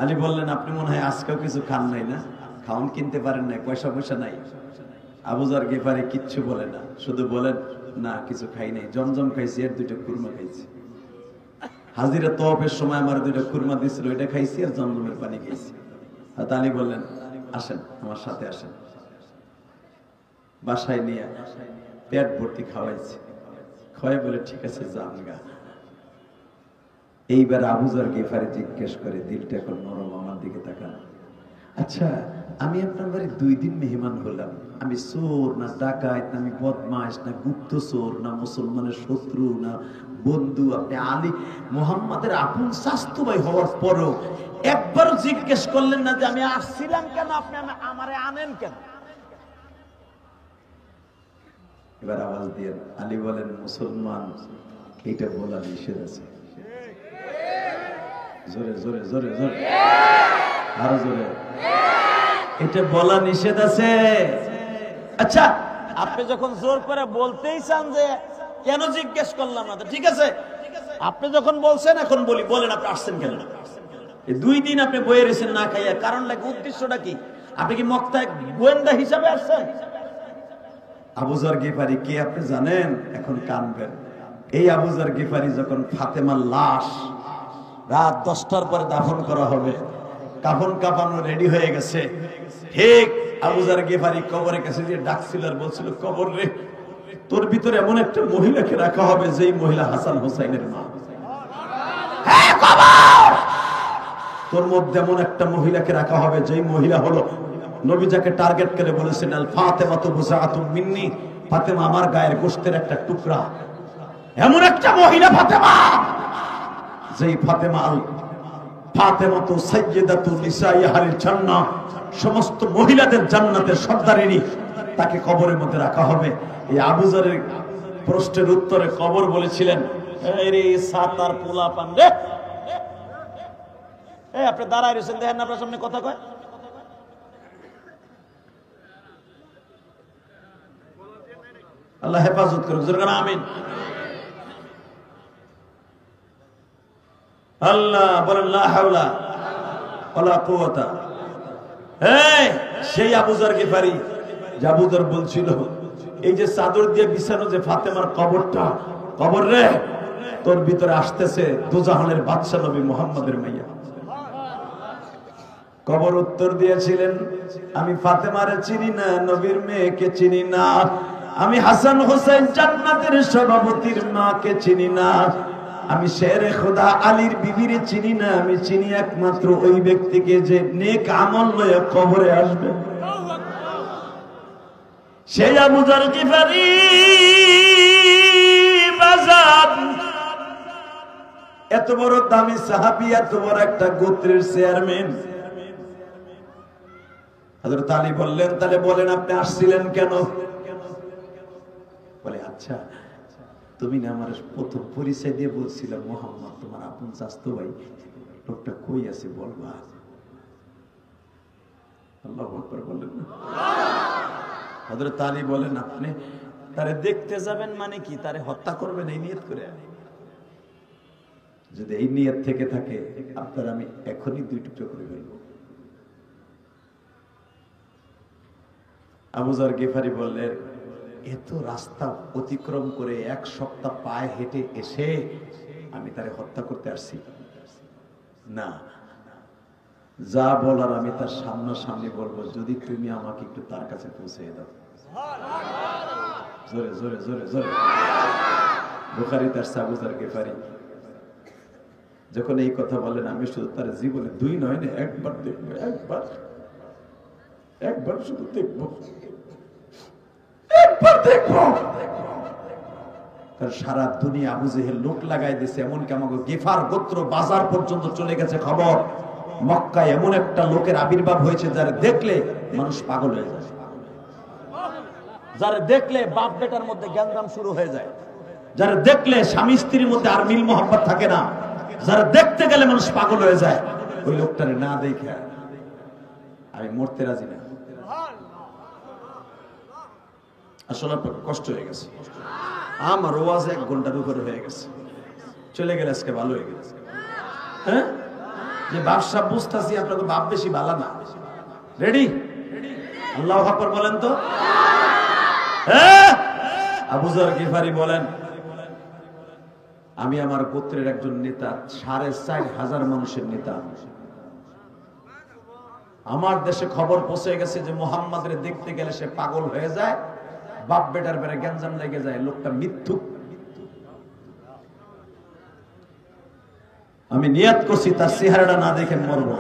B: আলী বললেন, আপনি মনে হয় আজকেও কিছু খান নাই না, খাওন কিনতে পারেন না, পয়সা পয়সা নাই। আবু যর গিফারী কিচ্ছু বলে না, শুধু বলেন, না কিছু খাই নাই, জমজম খাইছি আর 2টা কুরমা খাইছি। হাজিরা তওয়াফের সময় আমার 2টা কুরমা দিছিল, ওইটা খাইছি আর জমজমের পানি খাইছি। হযরত আলী বললেন, আসেন আমার সাথে আসেন। বাসায় নিয়ে পেট ভর্তি খাওয়াইছি। খাওয়াই বলে, ঠিক আছে যান গা। এইবার আবু যর গিফারি জিজ্ঞেস করে, দিলটা এখন নরম, আমার দিকে তাকান, আচ্ছা আমি আপনার বাড়ি 2 দিন মেহমান হলাম, আমি চোর না ডাকাত না আমি বদমাশ না গুপ্ত চোর না মুসলমানের শত্রু না বন্ধু, আপনি আলী মুহাম্মাদের আপন চাচাতো ভাই হওয়ার পরও একবারও জিজ্ঞেস করলেন না যে আমি আসছিলাম কেন, আপনি আমারে আনেন কেন? এবার আওয়াজ দিয়ে আলী বলেন, মুসলমান এইটা বলা নিষেধ আছে। জোরে জোরে জোরে জোরে, আরো জোরে, এটা বলা নিষেধ আছে। আচ্ছা আপনি যখন জোর করে বলতেই চান যে কেন জিজ্ঞেস করলাম না, ঠিক আছে আপনি যখন বলছেন এখন বলি, বলেন আপনি আসছেন কেন? 2 দিন আপনি বয়ে রয়েছেন না খাইয়া, কারণ লাগে, উদ্দেশ্যটা কি? আপনি কি মক্কায় গোয়েন্দা হিসাবে আসছেন? আবু যর গিফারি কে আপনি জানেন? এখন কানবেন। এই আবু যর গিফারি যখন ফাতেমার লাশ রাত 10টার পরে দাফন করা হবে, কাফন কাফানো রেডি হয়ে গেছে, ঠিক আবু যর গিফারি কবরের কাছে যে ডাকছিল আর বলছিল, কবর রে, তোর ভিতরে এমন একটা মহিলাকে রাখা হবে যেই মহিলা হাসান হোসাইনের মা। হ্যাঁ কবর, তোর মধ্যে এমন একটা মহিলাকে রাখা হবে যেই মহিলা হলো নবী যাকে টার্গেট করে বলেছেন, আল ফাতেমাতু বুযাআতুম মিন্নি, ফাতেমা আমার গায়ের গোশতের একটা টুকরা। এমন একটা মহিলা ফাতেমা, যেই ফাতেমা আল ফাতেমাতু সাইয়্যিদাতু নিসাই আহলিল জান্নাহ, সমস্ত মহিলাদের জান্নাতের সর্দারিনী, তাকে কবরের মধ্যে রাখা হবে। এই আবু যরের প্রশ্নের উত্তরে কবর বলেছিলেন, এই রে সাতার পোলা পান রে, এই আপনি দাঁড়ায় রয়েছেন, দেখেন না আপনার সামনে কথা কয়। আল্লাহ হেফাজত করুন, জোরে আমিন। আল্লাহ বলেন, লা হাওলা ওয়ালা কুওয়াতা। এই সেই আবু যর গিফারি, যে আবু যর বলছিল, এই যে চাদর দিয়ে বিছানো যে ফাতেমার কবরটা, কবর রে, তোর ভিতরে আসতেছে দুজাহানের বাদশা নবী মুহাম্মদের মাইয়া। কবর উত্তর দিয়েছিলেন, আমি ফাতেমারে চিনি না, নবীর মেয়েকে চিনি না, আমি হাসান হোসেন জান্নাতের সভাপতির মাকে চিনি না, আমি শেরে খোদা আলীর বিবিরে চিনি না, আমি চিনি একমাত্র ওই ব্যক্তিকে যে নেক আমল লয়ে কবরে আসবে, সেই আবু যর গিফারি। বাজার এত বড় দামি সাহাবী, এত বড় একটা গোত্রের চেয়ারম্যান। হযরত আলী বললেন, তাহলে বলেন আপনি আসছিলেন কেন? বলে, আচ্ছা তুমি না আমার প্রথম পরিচয় দিয়ে বলছিল মুহাম্মদ তোমার আপন চাচাতো ভাই, লোকটা কই আছে বলবা? আল্লাহু আকবার বলেন না। হযরত আলী বলেন, আপনি তারে দেখতে যাবেন মানে কি, তারে হত্যা করবেন এই নিয়ত করে? যদি এই নিয়ত থেকে থাকে আপনার আমি এখনই 2 টুকরো করে ফেলবো। আবু যর গিফারি বললেন, এত রাস্তা অতিক্রম করে 1 সপ্তাহ পায়ে হেঁটে এসে আমি তারে হত্যা করতে আসছি না, যা বলার আমি তার সামনাসামনি বলবো, যদি তুমি আমাকে একটু তার কাছে পৌঁছে দাও। জোরে জোরে জোরে জোরে। বুখারী তার আবু যর গিফারি যখন এই কথা বলেন, আমি শুধু তার জীবনে 2 নয় না, একবার দেখবো, একবার শুধু দেখবো, একবার দেখবো। সারা দুনিয়া আবু জেহেল লোক লাগাই দিয়েছে, এমনকি আমাকে গিফার গোত্র বাজার পর্যন্ত চলে গেছে খবর, মক্কায় এমন একটা লোকের আবির্ভাব হয়েছে যারা দেখলে মানুষ পাগল হয়ে যায়, যারা দেখলে বাপ বেটার মধ্যে গ্যাঞ্জাম শুরু হয়ে যায়, যারা দেখলে স্বামী স্ত্রীর মধ্যে আর মিল মোহাব্বত থাকে না, যারা দেখতে গেলে মানুষ পাগল হয়ে যায়। ওই লোকটারে না দেখে আমি মরতে রাজি না। আসলে কষ্ট হয়ে গেছে, আমার ওয়াজ 1 ঘন্টার উপরে হয়ে গেছে, চলে গেলে আজকে ভালো হয়ে গেছে। হ্যাঁ, যে বাদশা বুঝতেছি আপনাকে বাপ বেশি ভালো না। রেডি? আল্লাহু আকবার বলেন তো। আবু যর গিফারি বলেন, আমি আমার গোত্রের একজন নেতা, 4,500 মানুষের নেতা। আমার দেশে খবর পৌঁছে গেছে যে মুহাম্মাদের দেখতে গেলে সে পাগল হয়ে যায়, বাপ বেটার বেড়ে গ্যাঞ্জাম লেগে যায়, লোকটা মিথ্যুক। আমি নিয়াত করছি তার চেহারাটা না দেখে মরবো।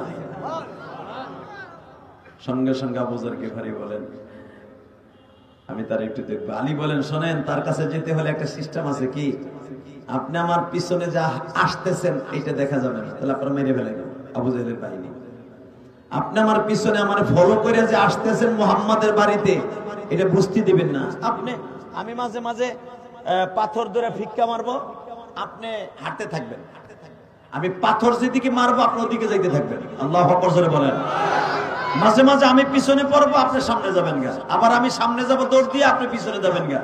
B: সঙ্গে সঙ্গে আবু যর গিফারি বলেন আমি তার একটু দেখবো। আলী বলেন শোনেন, তার কাছে যেতে হলে একটা সিস্টেম আছে, কি আপনি আমার পিছনে যা আসতেছেন এটা দেখা যাবে না, তাহলে আপনারা মেরে ফেলেন আবু জাহেলের বাহিনী। আপনি আমার পিছনে আমার ফলো করে যে আসতেছেন মুহাম্মাদের বাড়িতে, এটা বুঝতে দিবেন না। আমি মাঝে মাঝে পাথর ধরে ফিক্কা মারবো, আপনি হাঁটতে থাকবেন, আমি পাথর যেদিকে মারবো আপনি ওদিকে যাইতে থাকবেন। আল্লাহু আকবার জোরে বলেন। মাঝে মাঝে আমি পিছনে পড়বো, আপনি সামনে যাবেন গা, আবার আমি সামনে যাবো দৌড় দিয়ে, আপনি পিছনে যাবেন গা।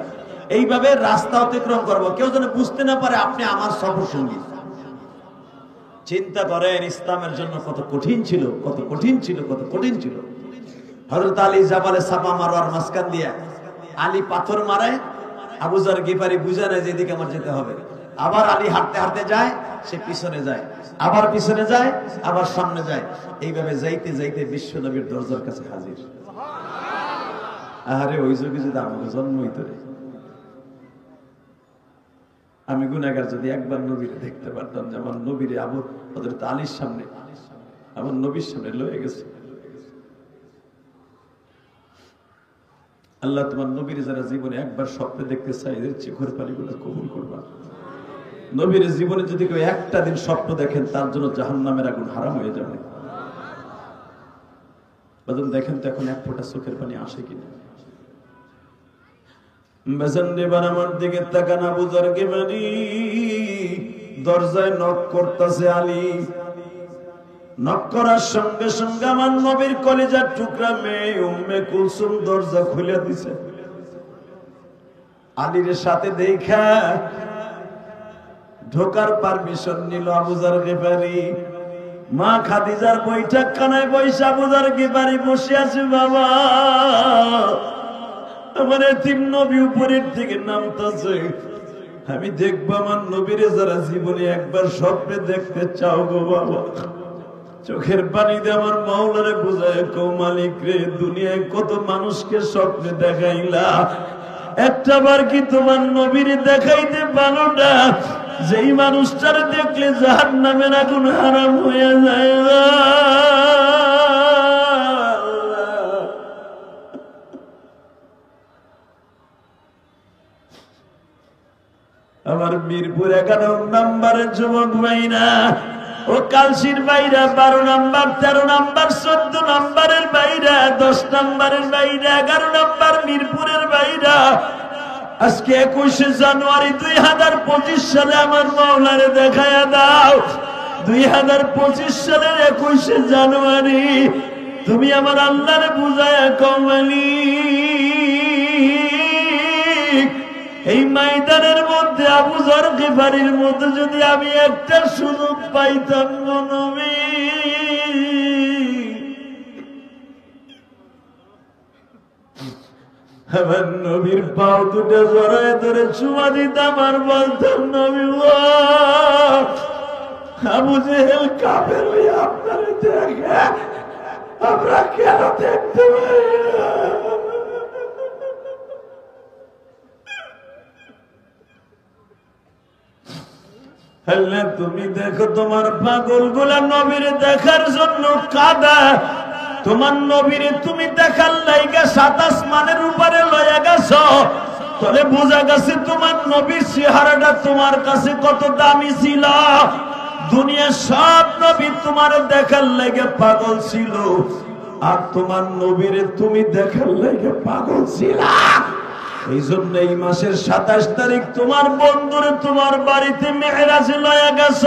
B: এইভাবে রাস্তা অতিক্রম করবো, কেউ যেন বুঝতে না পারে আপনি আমার সফর সঙ্গী। চিন্তা করেন ইসলামের জন্য কত কঠিন ছিল, কত কঠিন ছিল, কত কঠিন ছিল। হযরত আলী জাবালে সাফা মারওয়ার মাঝখান দিয়ে আলী পাথর মারায়, আবু যর গিফারি বুঝে নেয় যেদিকে আমার যেতে হবে। আবার আলী হাঁটতে হাঁটতে যায়, সে পিছনে যায়, আবার পিছনে যায়, আবার সামনে যায়। এইভাবে যাইতে যাইতে বিশ্ব নবীর দরজার কাছে হাজির। আরে ওই যুগে যদি আমাকে জন্ম হইতো রে, আমি গুনাহগার যদি একবার নবীরে দেখতে পারতাম, যে আমার নবীরে আবু হযরত আলীর সামনে, আমার নবীর সামনে লয়ে গেছে। আল্লাহ তোমার নবীর যারা জীবনে একবার স্বপ্নে দেখতে চাই, এদের চোখের পানিগুলো কবুল করবা। নবীর জীবনে যদি কেউ একটা দিন স্বপ্ন দেখেন, তার জন্য জাহান্নামের আগুন হারাম হয়ে যাবে। বাজান দেখেন তো এখন এক ফোঁটা চোখের পানি আসে কিনা। বেজান এবার আমার দিকে তাকান, আবু যর গিফারি দরজায় নক করতেছে। আলী নক করার সঙ্গে সঙ্গে আমার নবীর কলিজার টুকরা মেয়ে উম্মে কুলসুম দরজা খুলে দিছে। আলীর সাথে দেখা ঢোকার পারমিশন নিল আবু যর গিফারি। মা খাদিজার বৈঠকখানায় বসে আবু যর গিফারি বসে আছে। বাবা আমার এতিম নবী উপরের দিকে নামতেছে, আমি দেখবো আমার নবীরে যারা জীবনে একবার স্বপ্নে দেখতে চাও গো বাবা, চোখের পানি দিয়ে আমার মাওলারে বুঝায় কও, মালিক রে দুনিয়ায় কত মানুষকে স্বপ্নে দেখাইলা, একটা বার কি তোমার নবীরে দেখাইতে পারো না, যেই মানুষটার দেখলে জাহান্নামের আগুন হারাম হয়ে যায়। আমার মিরপুর 11 নম্বরের যুবক ভাইরা, ও কালসির বাইরা 12 নম্বর, 13 নম্বর, 14 নম্বরের বাইরা, 10 নম্বরের বাইরা, 11 নম্বর মিরপুরের বাইরা, আজকে 21 জানুয়ারি 2025 সালে আমার মাওলারে দেখায়া দাও। 2025 সালের 21 জানুয়ারি তুমি আমার আল্লাহরে বুঝায়া কমালি, এই ময়দানের মধ্যে আবু যর গিফারির মতো যদি আমি একটা সুযোগ পাইতাম গো নবী, আমার নবীর পাও দুটো জড়ায় ধরে চুমা দিতাম আর বলতাম, নবী গো আবু জেহেল কাফের হইয়া আপনারে দেখে, আমরা কেন দেখতে পারি না? আল্লাহ তুমি দেখো তোমার পাগল গুলা নবীরে দেখার জন্য কাঁদা, তোমার নবীরে তুমি দেখার লাইগা 7 আসমানের উপরে লইয়া গেছো, তবে বোঝা গেছে তোমার নবীর চেহারাটা তোমার কাছে কত দামি ছিল। দুনিয়ার সব নবী তোমার দেখার লাইগা পাগল ছিল, আর তোমার নবীরে তুমি দেখার লাইগা পাগল ছিলা। এই জন্য এই মাসের 27 তারিখ তোমার বন্ধুরে তোমার বাড়িতে মেহরাজে লয়া গেছ।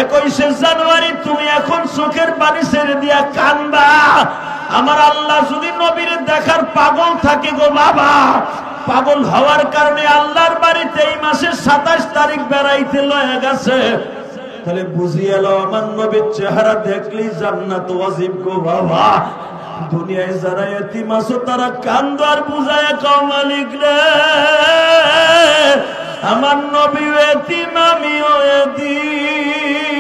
B: 21 জানুয়ারি তুমি এখন চোখের পানি ছেড়ে দিয়া কান্দবা। আমার আল্লাহ যদি নবীরে দেখার পাগল থাকে গো বাবা, পাগল হওয়ার কারণে আল্লাহর বাড়িতে এই মাসের 27 তারিখ বেড়াইতে লয়া গেছে, তাহলে বুঝিয়ে এলো আমার নবীর চেহারা দেখলেই জান্নাত ওয়াজিব গো বাবা। দুনিয়ায় যারা এতিম আছো তারা কান্দো আর বুঝায় কও, মালিক রে আমার নবী এতিম আমিও এতিম,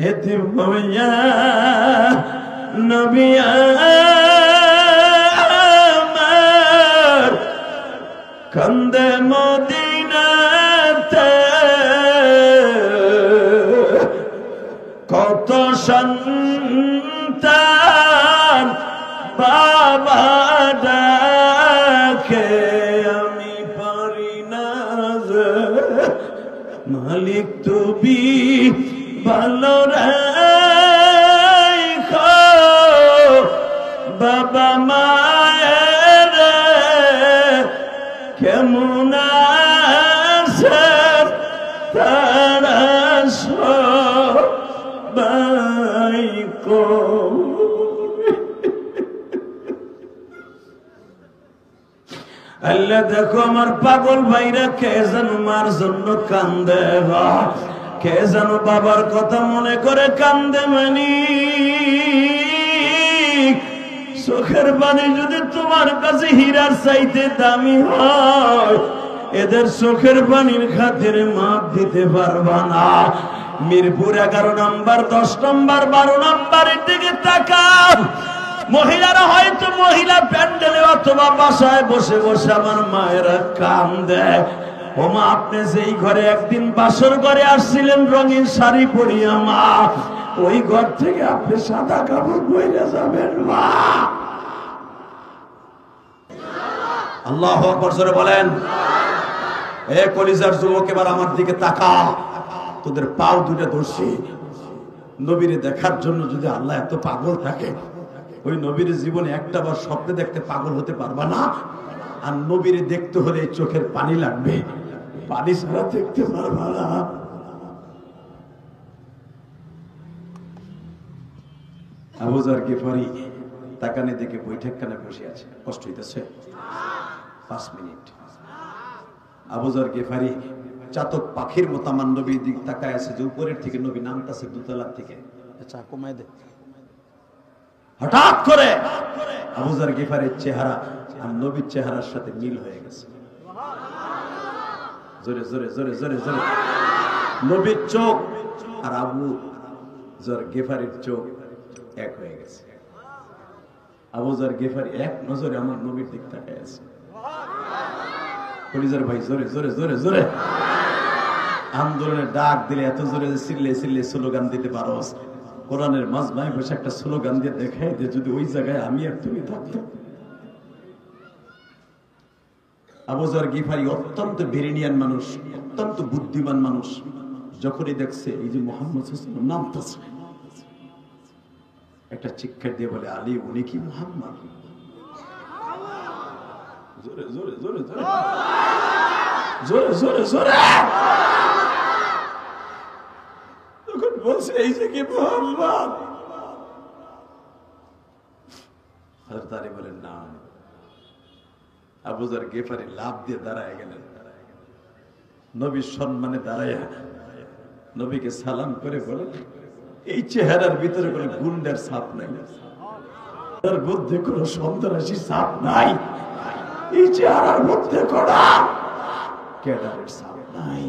B: এতিম হইয়া নবী
A: কান্দে মদিনাতে কত সন্তান বাবা ডাকে আমি পারি না যে মালিক তুমি ভালো রাখো বাবা মায়ের কেমন আছে তারা সবাই আল্লাহ দেখো আমার পাগল ভাইরা কে যেন মার জন্য কান্দে, কে যেন বাবার কথা মনে করে কান্দে। মানি চোখের পানি যদি তোমার কাছে হীরার চাইতে দামি হয়, এদের চোখের পানির খাতিরে মাপ দিতে পারবা না। মিরপুর 11 নম্বর, 10 নম্বর, 12 নম্বরের দিকে তাকাও। মহিলারা হয়তো মহিলা প্যান্ডেলে অথবা বাসায় বসে বসে আমার মায়েরা কান্দে। ও মা, আপনি যেই ঘরে একদিন বাসর ঘরে আসছিলেন রঙিন শাড়ি পরিয়া মা, ওই ঘর থেকে আপনি সাদা কাপড় পরে যাবেন মা।
B: আল্লাহু আকবার জোরে বলেন। এ কলিজার যুবক, এবার আমার দিকে তাকা। তোদের পাও দুটো ধরছি। নবীরে দেখার জন্য যদি আল্লাহ এত পাগল থাকে, ওই নবীর জীবনে একটা বার স্বপ্নে দেখতে পাগল হতে পারবা না। আর নবীরে দেখতে হলে চোখের পানি লাগবে, পানি ছাড়া দেখতে পারবা না। আবু যর গিফারি তাকানে দেখে বৈঠকখানে বসে আছে, কষ্ট হইতেছে। 5 মিনিট। আবু যর গিফারি চাতক পাখির মতো আমার নবীর দিক তাকায় আছে, যে উপরের থেকে নবী নামতাছে দোতলার থেকে। আচ্ছা, কমায় দে। হঠাৎ করে আবু যর গিফারির চেহারা আর নবীর চেহারার সাথে মিল হয়ে গেছে। জোরে জোরে জোরে জোরে জোরে। নবীর চোখ আর আবু যর গিফারির চোখ এক হয়ে গেছে। আবু যর গিফারি এক নজরে আমার নবীর দিক তাকায় আছে। কলিজার ভাই, জোরে জোরে জোরে জোরে। আন্দোলনের ডাক দিলে এত জোরে চিল্লে চিল্লে স্লোগান দিতে পারোস। কোরআনের মাজমায় বসে একটা স্লোগান দিয়ে দেখায় যে যদি ওই জায়গায় আমি আর তুমি থাকতাম। আবু যর গিফারি অত্যন্ত ব্রিলিয়ান্ট মানুষ, অত্যন্ত বুদ্ধিমান মানুষ। যখনই দেখছে এই যে মুহাম্মদ সাল্লাল্লাহু আলাইহি ওয়াসাল্লাম নামতেছে, একটা চিৎকার দিয়ে বলে, আলী উনি কি মুহাম্মদ? জোরে জোরে জোরে জোরে জোরে জোরে জোরে। তখন বলছে, এই যে কি মুহাম্মদ? হযরত আলী বলেন, না। আবু যর গিফারি লাফ দিয়ে দাঁড়ায় গেলেন। নবীর সম্মানে দাঁড়ায় নবীকে সালাম করে বলেন, এই চেহারার ভিতরে কোনো গুন্ডার ছাপ নাই, তার মধ্যে কোনো সন্ত্রাসী ছাপ নাই, এই চেহারার মধ্যে কোনো ক্যাডারের ছাপ নাই।